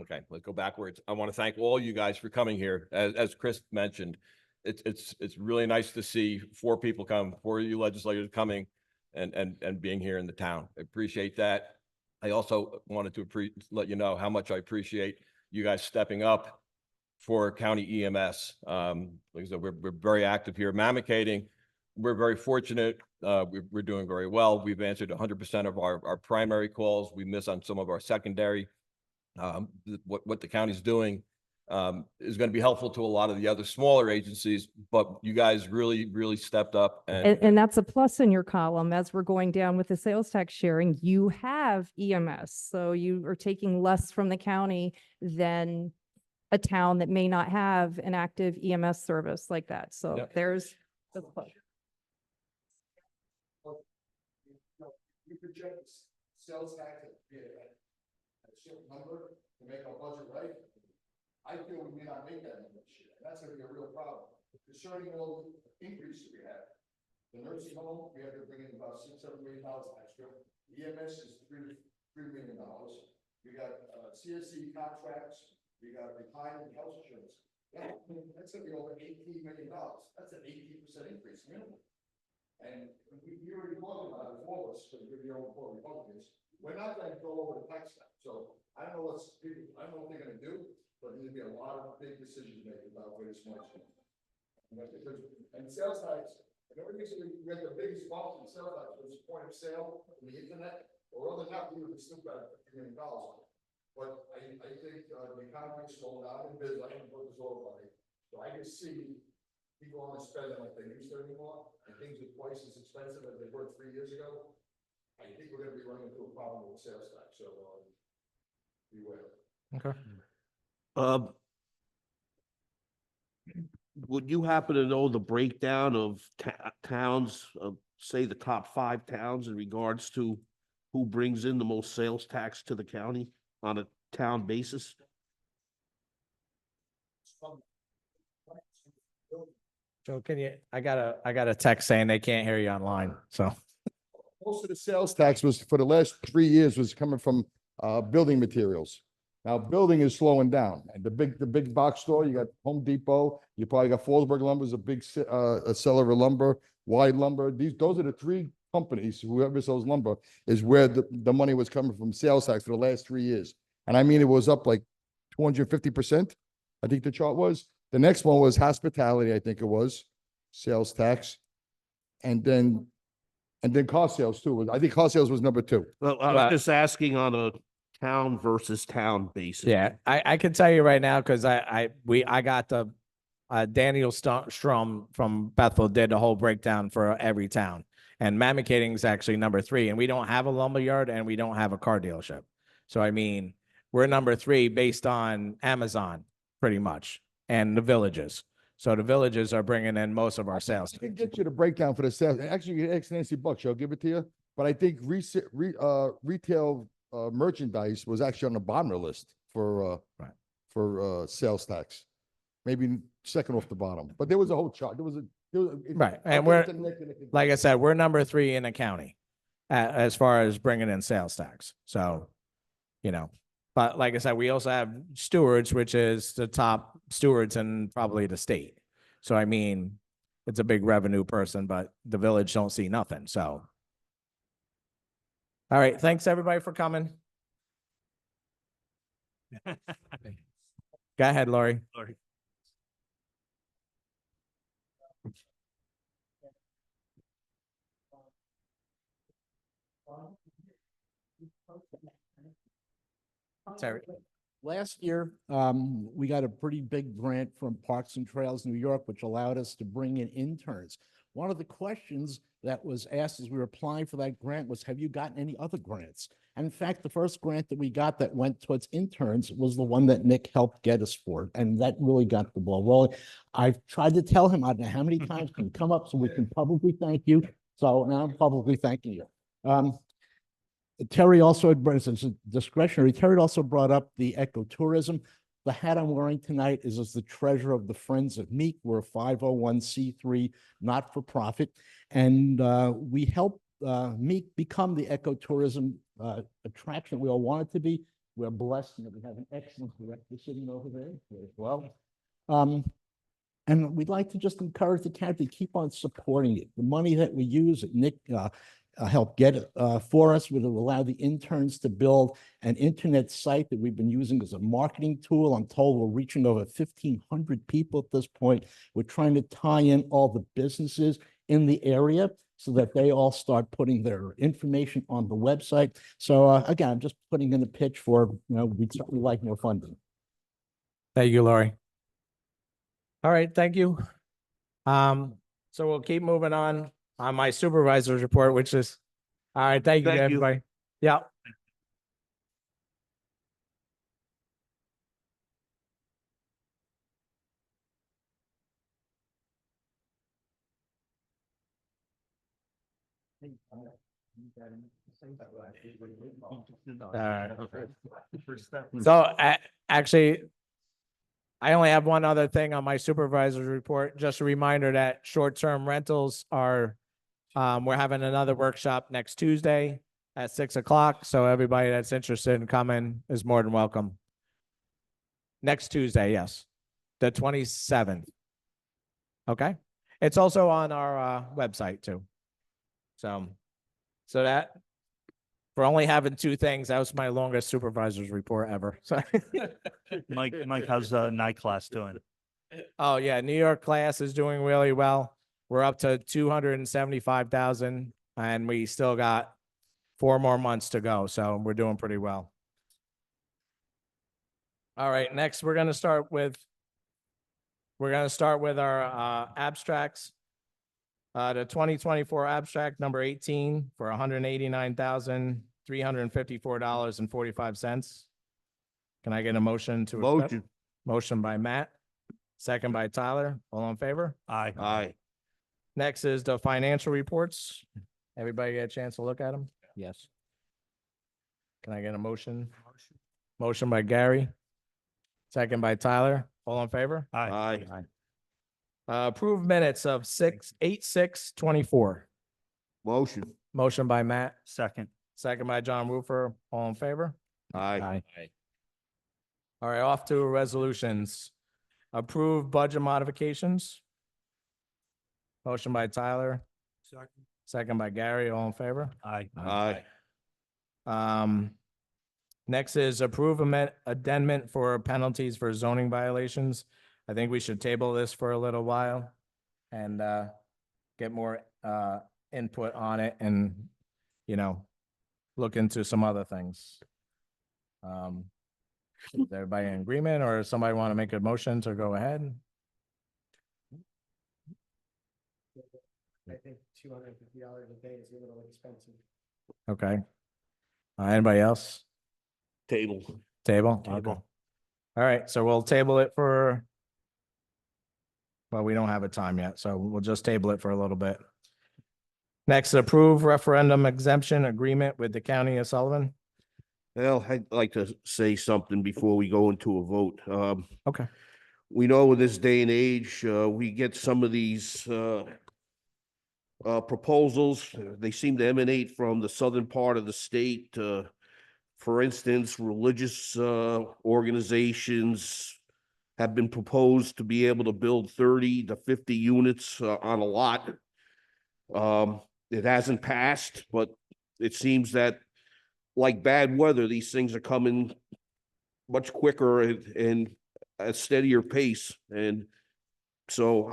okay, let's go backwards. I want to thank all you guys for coming here. As Chris mentioned, it's really nice to see 4 people come, 4 of you legislators coming and being here in the town. I appreciate that. I also wanted to let you know how much I appreciate you guys stepping up for county EMS. Like I said, we're very active here. Mamakating, we're very fortunate. We're doing very well. We've answered 100% of our primary calls. We miss on some of our secondary. What the county's doing is going to be helpful to a lot of the other smaller agencies, but you guys really stepped up. And that's a plus in your column. As we're going down with the sales tax sharing, you have EMS. So you are taking less from the county than a town that may not have an active EMS service like that. So Yep. there's the plus. You project the sales tax at a certain number to make our budget right. I feel we may not make that number this year. That's gonna be a real problem. Concerning all the increases we have. The nursing home, we have to bring in about $6, $7 million extra. EMS is $3 million. We got CSC contracts. We got retirement health insurance. That's gonna be over $18 million. That's an 18% increase minimum. And we already talked about it for us, because we're the only 4 Republicans. We're not gonna go over the tax cap. So I don't know what they're gonna do, but there's gonna be a lot of big decisions made about where this money's going. And sales tax, and everything, we have the biggest bump in sales tax, was point of sale on the internet, or other than that, we would still got $50 million. But I think the economy is slowing down in business. I can put this over on it. So I can see people aren't spending like they used to anymore, and things are twice as expensive as they were 3 years ago. I think we're gonna be running into a problem with sales tax, so beware. Okay. Would you happen to know the breakdown of towns, say the top 5 towns in regards to who brings in the most sales tax to the county on a town basis? So I got a text saying they can't hear you online, so. Most of the sales tax was, for the last 3 years, was coming from building materials. Now, building is slowing down, and the big box store, you got Home Depot, you probably got Fallsburg Lumber is a big a seller of lumber, Wide Lumber. Those are the 3 companies, whoever sells lumber, is where the money was coming from sales tax for the last 3 years. And I mean, it was up like 250%, I think the chart was. The next one was hospitality, I think it was, sales tax. And then car sales too. I think car sales was number 2. Well, I was just asking on a town versus town basis. Yeah, I can tell you right now, because I got the Daniel Strom from Bethel did the whole breakdown for every town, and Mamakating is actually number 3, and we don't have a lumber yard and we don't have a car dealership. So I mean, we're number 3 based on Amazon, pretty much, and the villages. So the villages are bringing in most of our sales. I can get you the breakdown for the sales. Actually, you can ask Nancy Buck, she'll give it to you. But I think retail merchandise was actually on the bottom of the list for sales tax. Maybe second off the bottom, but there was a whole chart. Right, and we're, like I said, we're number 3 in the county as far as bringing in sales tax. So, you know, but like I said, we also have stewards, which is the top stewards in probably the state. So I mean, it's a big revenue person, but the village don't see nothing, so. All right, thanks everybody for coming. Go ahead, Lori. Lori. Sorry. Last year, we got a pretty big grant from Parks and Trails New York, which allowed us to bring in interns. One of the questions that was asked as we were applying for that grant was, have you gotten any other grants? And in fact, the first grant that we got that went towards interns was the one that Nick helped get us for, and that really got the ball rolling. I've tried to tell him, I don't know how many times, can come up so we can publicly thank you. So now I'm publicly thanking you. Terry also had brought, it's discretionary, Terry also brought up the ecotourism. The hat I'm wearing tonight is as the treasurer of the Friends of Meek. We're a 501c3 not-for-profit, and we help Meek become the ecotourism attraction we all want it to be. We're blessed that we have an excellent director sitting over there as well. And we'd like to just encourage the county to keep on supporting it. The money that we use at Nick helped get for us would allow the interns to build an internet site that we've been using as a marketing tool. I'm told we're reaching over 1,500 people at this point. We're trying to tie in all the businesses in the area so that they all start putting their information on the website. So again, I'm just putting in a pitch for, we'd certainly like more funding. Thank you, Lori. All right, thank you. So we'll keep moving on my supervisor's report, which is, all right, thank you, Thank you. everybody. Yeah. So actually, I only have one other thing on my supervisor's report. Just a reminder that short-term rentals are, we're having another workshop next Tuesday at 6 o'clock. So everybody that's interested in coming is more than welcome. Next Tuesday, yes, the 27th. Okay. It's also on our website too. So that, for only having 2 things, that was my longest supervisor's report ever. So Mike, how's night class doing? Oh yeah, New York class is doing really well. We're up to 275,000 and we still got 4 more months to go. So we're doing pretty well. All right, next we're going to start with our abstracts. The 2024 abstract number 18 for $189,354.45. Can I get a motion to accept? Motion. Motion by Matt, second by Tyler. All in favor? Aye. Aye. Next is the financial reports. Everybody get a chance to look at them? Yes. Can I get a motion? Motion by Gary, second by Tyler. All in favor? Aye. Aye. Approved minutes of 8/6/24. Motion. Motion by Matt, Second. second by John Roofer. All in favor? Aye. All right, off to resolutions. Approved budget modifications. Motion by Tyler, second by Gary. All in favor? Aye. Aye. Next is approve addendum for penalties for zoning violations. I think we should table this for a little while and get more input on it and, look into some other things. Is everybody in agreement or does somebody want to make a motion to go ahead? I think $250 a day is a little expensive. Okay. Anybody else? Table. Table? Okay. All right, so we'll table it for, well, we don't have a time yet, so we'll just table it for a little bit. Next, approve referendum exemption agreement with the County of Sullivan. Well, I'd like to say something before we go into a vote. Okay. We know in this day and age, we get some of these proposals. They seem to emanate from the southern part of the state. For instance, religious organizations have been proposed to be able to build 30 to 50 units on a lot. It hasn't passed, but it seems that like bad weather, these things are coming much quicker and at a steadier pace. And so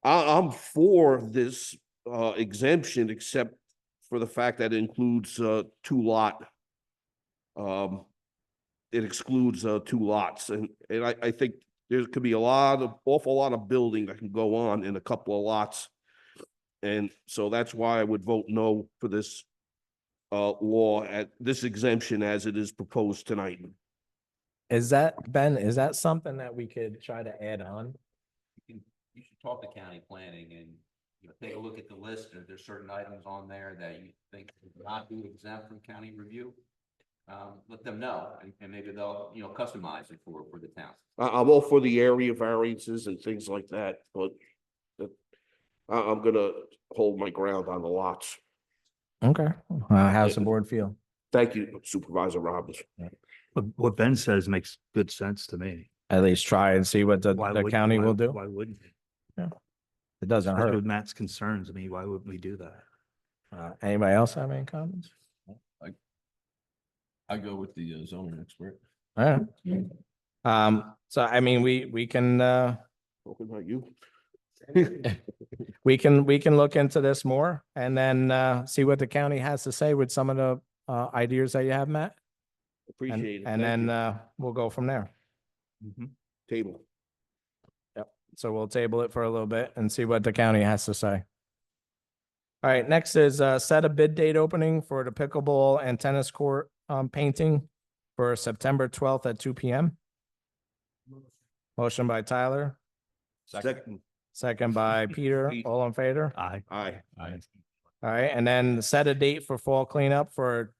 I'm for this exemption, except for the fact that it includes two lot. It excludes two lots, and I think there could be awful lot of building that can go on in a couple of lots. And so that's why I would vote no for this law at this exemption as it is proposed tonight. Is that, Ben, is that something that we could try to add on? You should talk to county planning and, you know, take a look at the list. If there's certain items on there that you think would not be exempt from county review, let them know, and maybe they'll, you know, customize it for the town. I'm all for the area variances and things like that, but I'm gonna hold my ground on the lots. Okay. How's the board feel? Thank you, Supervisor Robbins. What Ben says makes good sense to me. At least try and see what the county will do. Why wouldn't we? Yeah. It doesn't Especially hurt. with Matt's concerns. I mean, why wouldn't we do that? Anybody else have any comments? I go with the zoning expert. All right. So I mean, we can, Talking about you. we can look into this more and then, see what the county has to say with some of the, ideas that you have, Matt. Appreciate it. And Thank then, you. we'll go from there. Table. Yep. So we'll table it for a little bit and see what the county has to say. All right, next is set a bid date opening for the pickleball and tennis court painting for September 12th at 2 p.m. Motion by Tyler, second by Peter. All in favor? Aye. Aye. All right, and then set a date for fall cleanup for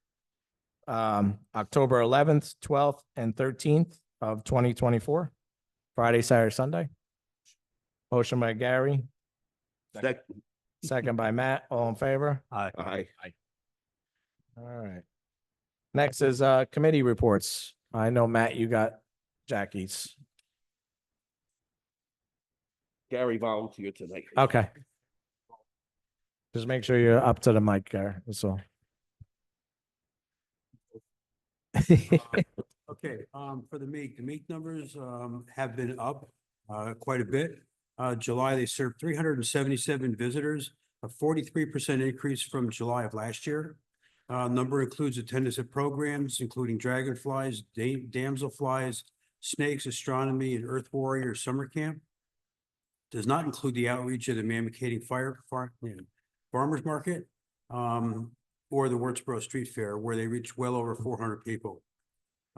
October 11th, 12th, and 13th of 2024, Friday, Saturday, Sunday. Motion by Gary, second by Matt. All in favor? Aye. Aye. All right. Next is committee reports. I know, Matt, you got Jackie's. Gary volunteered tonight. Okay. Just make sure you're up to the mic, Gary. That's all. Okay, for the meat numbers, have been up, quite a bit. July, they served 377 visitors, a 43% increase from July of last year. Number includes attendance at programs, including dragonflies, damselflies, snakes, astronomy, and Earth Warrior summer camp. Does not include the outreach of the Mamakating Farmers Market, or the Wurtsboro Street Fair, where they reached well over 400 people.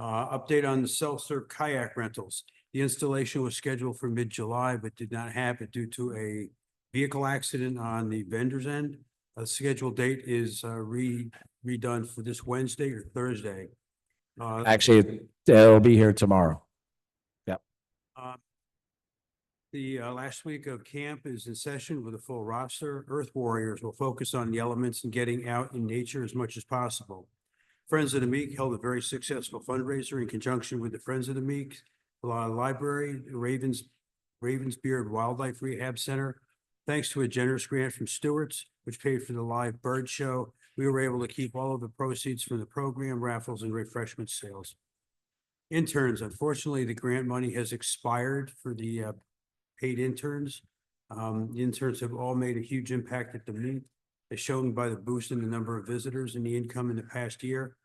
Update on the self-serve kayak rentals. The installation was scheduled for mid-July, but did not happen due to a vehicle accident on the vendor's end. A scheduled date is redone for this Wednesday or Thursday. Actually, it'll be here tomorrow. Yep. The last week of camp is in session with a full roster. Earth Warriors will focus on the elements and getting out in nature as much as possible. Friends of the Meek held a very successful fundraiser in conjunction with the Friends of the Meek Library, Ravensbeard Wildlife Rehab Center. Thanks to a generous grant from Stewart's, which paid for the live bird show, we were able to keep all of the proceeds from the program, raffles, and refreshment sales. Interns, unfortunately, the grant money has expired for the paid interns. The interns have all made a huge impact at the meet, as shown by the boost in the number of visitors and the income in the past year.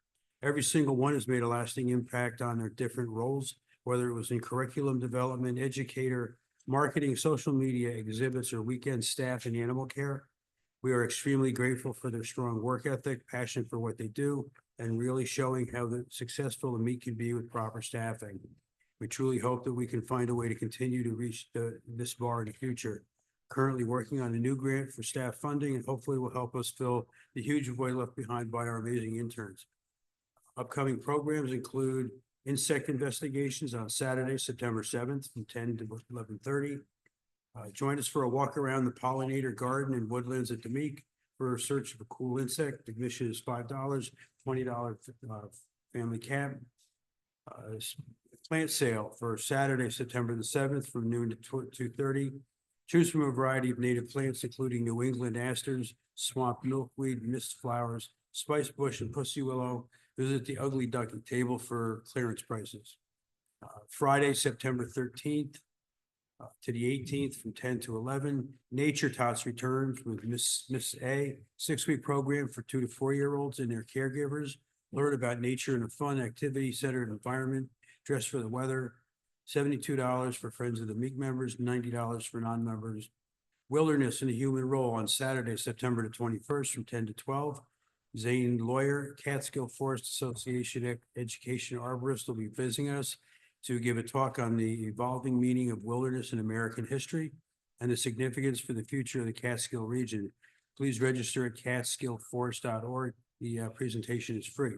Every single one has made a lasting impact on their different roles, whether it was in curriculum development, educator, marketing, social media, exhibits, or weekend staff and animal care. We are extremely grateful for their strong work ethic, passion for what they do, and really showing how successful the meet can be with proper staffing. We truly hope that we can find a way to continue to reach this bar in the future. Currently working on a new grant for staff funding and hopefully will help us fill the huge void left behind by our amazing interns. Upcoming programs include insect investigations on Saturday, September 7th from 10 to 11:30. Join us for a walk around the pollinator garden and woodlands at Demeek for a search of a cool insect. Admission is $5, $20 family camp. Plant sale for Saturday, September the 7th from noon to 2:30. Choose from a variety of native plants, including New England asters, swamp milkweed, mist flowers, spice bush, and pussy willow. Visit the Ugly Ducky table for clearance prices. Friday, September 13th to the 18th from 10 to 11. Nature Tots returns with Miss A, 6-week program for 2 to 4-year-olds and their caregivers. Learn about nature in a fun, activity-centered environment. Dress for the weather. $72 for Friends of the Meek members, $90 for non-members. Wilderness and the Human Role on Saturday, September the 21st from 10 to 12. Zane Lawyer, Catskill Forest Association Education Arborist will be visiting us to give a talk on the evolving meaning of wilderness in American history and the significance for the future of the Catskill region. Please register at catskillforest.org. The presentation is free.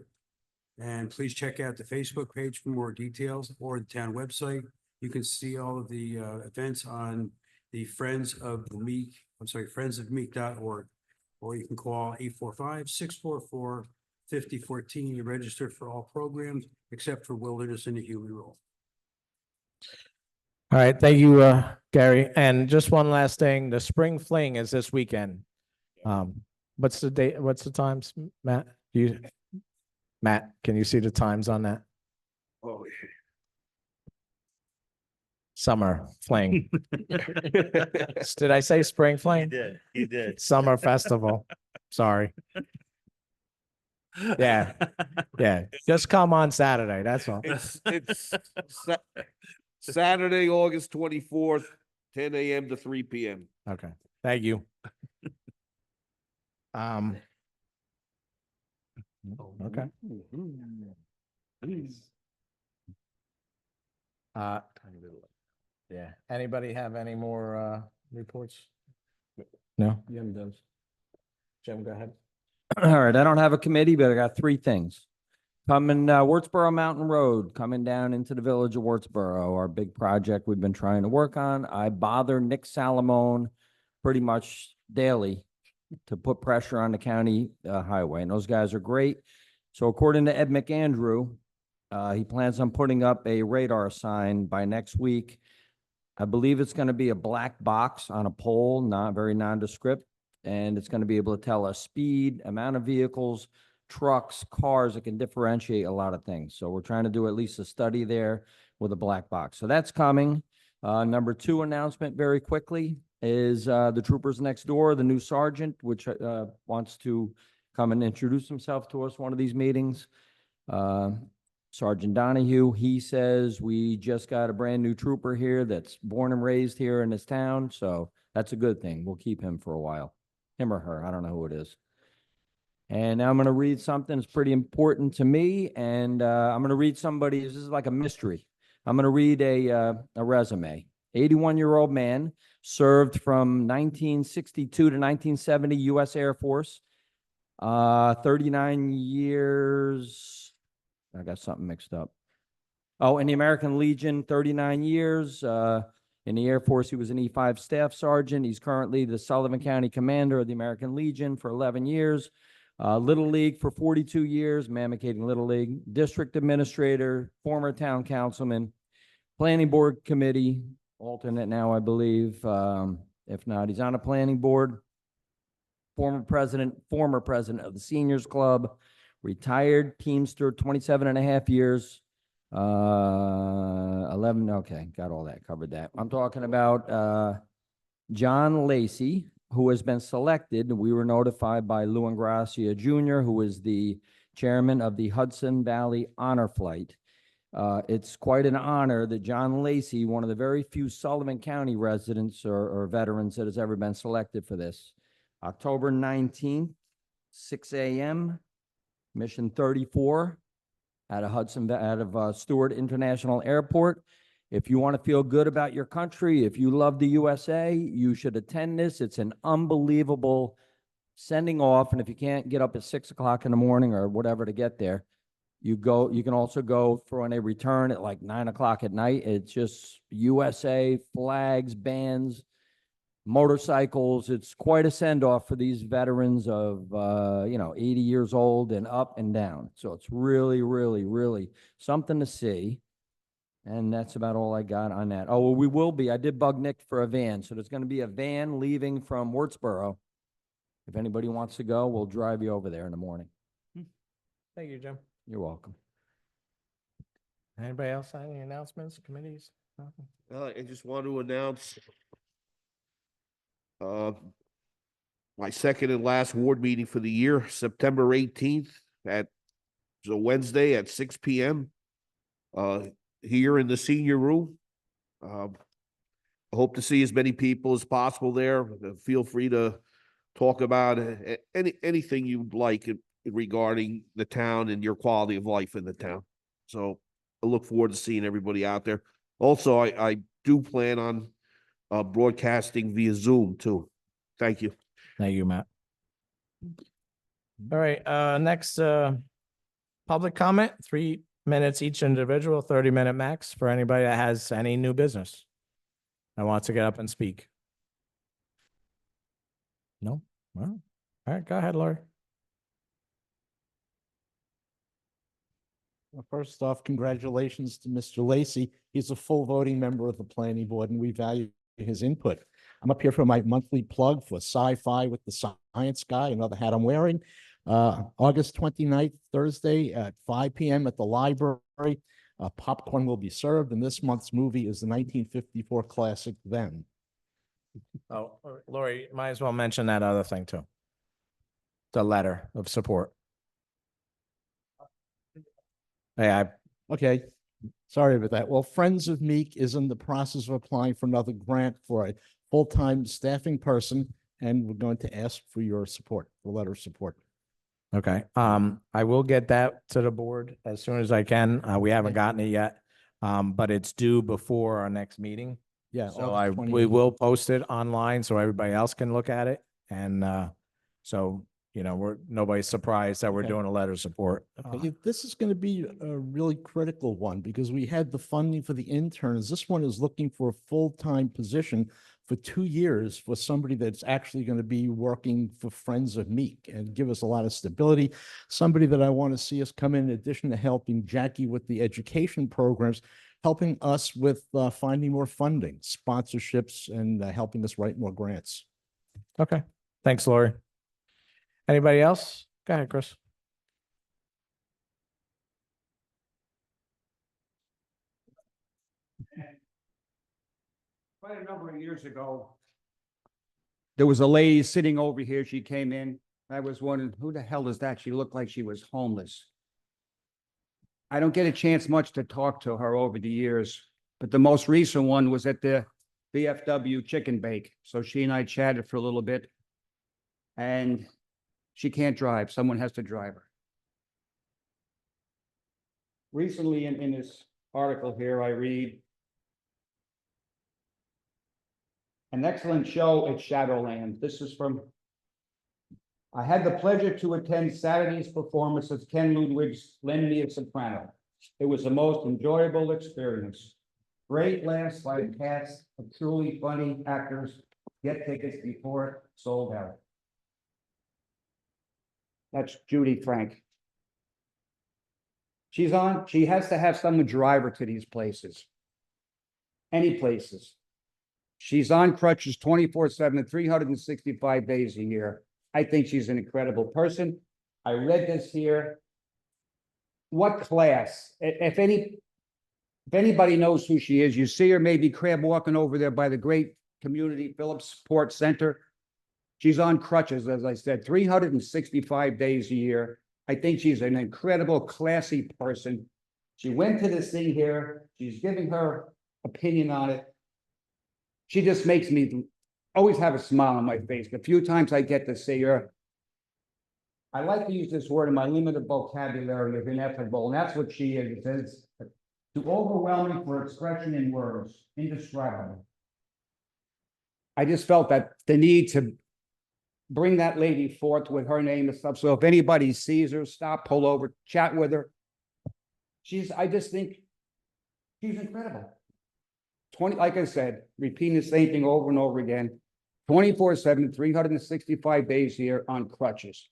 And please check out the Facebook page for more details or the town website. You can see all of the events on the friendsofmeek.org. Or you can call 845-644-5014. You register for all programs except for Wilderness and the Human Role. All right, thank you, Gary. And just one last thing, the spring fling is this weekend. What's the date, what's the times, Matt? Matt, can you see the times on that? Oh, Summer fling. Did I say spring fling? He did. Summer festival. Sorry. Yeah, yeah. Just come on Saturday, that's all. It's Saturday, August 24th, 10 a.m. to 3 p.m. Okay, thank you. Okay. Yeah, anybody have any more reports? No? Jim does. Jim, go ahead. All right, I don't have a committee, but I got 3 things. Coming, Wardsboro Mountain Road, coming down into the village of Wardsboro, our big project we've been trying to work on. I bother Nick Salamone pretty much daily to put pressure on the county highway, and those guys are great. So according to Ed McAndrew, he plans on putting up a radar sign by next week. I believe it's going to be a black box on a pole, not very nondescript, and it's going to be able to tell us speed, amount of vehicles, trucks, cars. It can differentiate a lot of things. So we're trying to do at least a study there with a black box. So that's coming. Number 2 announcement very quickly is the troopers next door, the new sergeant, which wants to come and introduce himself to us one of these meetings. Sergeant Donahue, he says we just got a brand new trooper here that's born and raised here in this town. So that's a good thing. We'll keep him for a while. Him or her, I don't know who it is. And now I'm going to read something that's pretty important to me. And I'm going to read somebody's, this is like a mystery. I'm going to read a resume. 81-year-old man, served from 1962 to 1970, U.S. Air Force. 39 years. I got something mixed up. Oh, in the American Legion, 39 years. In the Air Force, he was an E5 staff sergeant. He's currently the Sullivan County commander of the American Legion for 11 years. Little League for 42 years, Mamakating Little League. District administrator, former town councilman, planning board committee, alternate now, I believe. If not, he's on a planning board. Former president of the Seniors Club, retired Teamster, 27 and a half years. 11, okay, got all that, covered that. I'm talking about John Lacey, who has been selected. We were notified by Lou Ingracia Jr., who is the chairman of the Hudson Valley Honor Flight. It's quite an honor that John Lacey, one of the very few Sullivan County residents or veterans that has ever been selected for this. October 19th, 6 a.m., Mission 34 out of Stewart International Airport. If you want to feel good about your country, if you love the USA, you should attend this. It's an unbelievable sending off. And if you can't get up at 6 o'clock in the morning or whatever to get there, you can also go for when they return at like 9 o'clock at night. It's just USA, flags, bands, motorcycles. It's quite a send off for these veterans of, 80 years old and up and down. So it's really, really, really something to see. And that's about all I got on that. Oh, well, I did bug Nick for a van. So there's going to be a van leaving from Wurtsboro. If anybody wants to go, we'll drive you over there in the morning. Thank you, Jim. You're welcome. Anybody else have any announcements, committees? Nothing? I just want to announce my second and last ward meeting for the year, September 18th it's a Wednesday at 6 p.m. Here in the senior room. I hope to see as many people as possible there. Feel free to talk about anything you'd like regarding the town and your quality of life in the town. So I look forward to seeing everybody out there. Also, I do plan on broadcasting via Zoom too. Thank you. Thank you, Matt. All right, next, public comment, 3 minutes each individual, 30-minute max for anybody that has any new business and wants to get up and speak. No? Well, all right, go ahead, Lori. Well, first off, congratulations to Mr. Lacy. He's a full voting member of the planning board and we value his input. I'm up here for my monthly plug for Sci-Fi with the Science Guy, another hat I'm wearing. August 29th, Thursday at 5 p.m. at the library. Popcorn will be served, and this month's movie is the 1954 classic Them. Oh, Lori, might as well mention that other thing too. The letter of support. Hey, Okay, sorry about that. Well, Friends of Meek is in the process of applying for another grant for a full-time staffing person, and we're going to ask for your support, the letter of support. okay, I will get that to the board as soon as I can. We haven't gotten it yet, but it's due before our next meeting. Yeah. So August we 28th. will post it online so everybody else can look at it. And, so, nobody's surprised that we're Okay. doing a letter of support. Okay, this is going to be a really critical one because we had the funding for the interns. This one is looking for a full-time position for 2 years for somebody that's actually going to be working for Friends of Meek and give us a lot of stability. Somebody that I want to see us come in addition to helping Jackie with the education programs, helping us with finding more funding, sponsorships, and helping us write more grants. Okay, thanks, Lori. Anybody else? Go ahead, Chris. Quite a number of years ago, there was a lady sitting over here. She came in. I was wondering, who the hell is that? She looked like she was homeless. I don't get a chance much to talk to her over the years, but the most recent one was at the VFW Chicken Bake. So she and I chatted for a little bit. And she can't drive. Someone has to drive her. Recently in this article here, I read, an excellent show at Shadowland. This is from, I had the pleasure to attend Saturday's performance of Ken Ludwig's Lend Me a Soprano. It was the most enjoyable experience. Great laughs by the cast of truly funny actors. Get tickets before it sold out. That's Judy Frank. She has to have someone drive her to these places. Any places. She's on crutches 24/7, 365 days a year. I think she's an incredible person. I read this here. What class? If anybody knows who she is, you see her maybe crab walking over there by the great community Phillips Port Center. She's on crutches, as I said, 365 days a year. I think she's an incredible, classy person. She went to this thing here. She's giving her opinion on it. She just makes me always have a smile on my face. The few times I get to see her, I like to use this word in my limited vocabulary of ineffable, and that's what she is. It says, too overwhelming for expression in words, indescribable. I just felt that the need to bring that lady forth with her name and stuff. So if anybody sees her, stop, pull over, chat with her. I just think she's incredible. 20, like I said, repeating the same thing over and over again, 24/7, 365 days a year on crutches.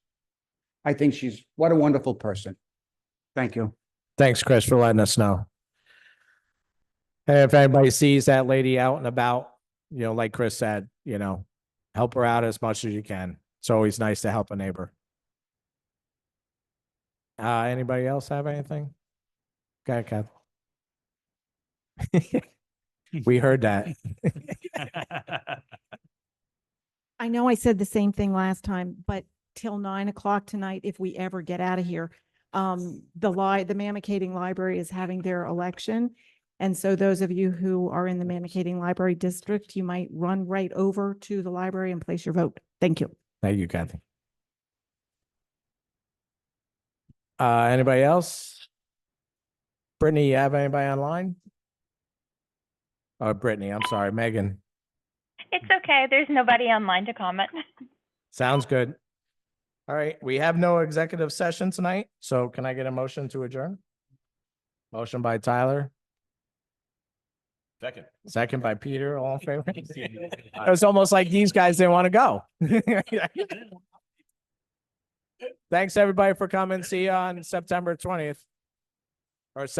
I think what a wonderful person. Thank you. Thanks, Chris, for letting us know. And if anybody sees that lady out and about, like Chris said, help her out as much as you can. It's always nice to help a neighbor. Anybody else have anything? Go ahead, Kath. We heard that. I know I said the same thing last time, but till 9 o'clock tonight, if we ever get out of here, the Mamakating Library is having their election. And so those of you who are in the Mamakating Library District, you might run right over to the library and place your vote. Thank you. Thank you, Kathy. Anybody else? Brittany, you have anybody online? Oh, Brittany, I'm sorry, Megan. It's okay. There's nobody online to comment. Sounds good. All right, we have no executive session tonight, so can I get a motion to adjourn? Motion by Tyler, Second. second by Peter, all in favor? It was almost like these guys didn't want to go. Thanks, everybody, for coming. See you on September 20th.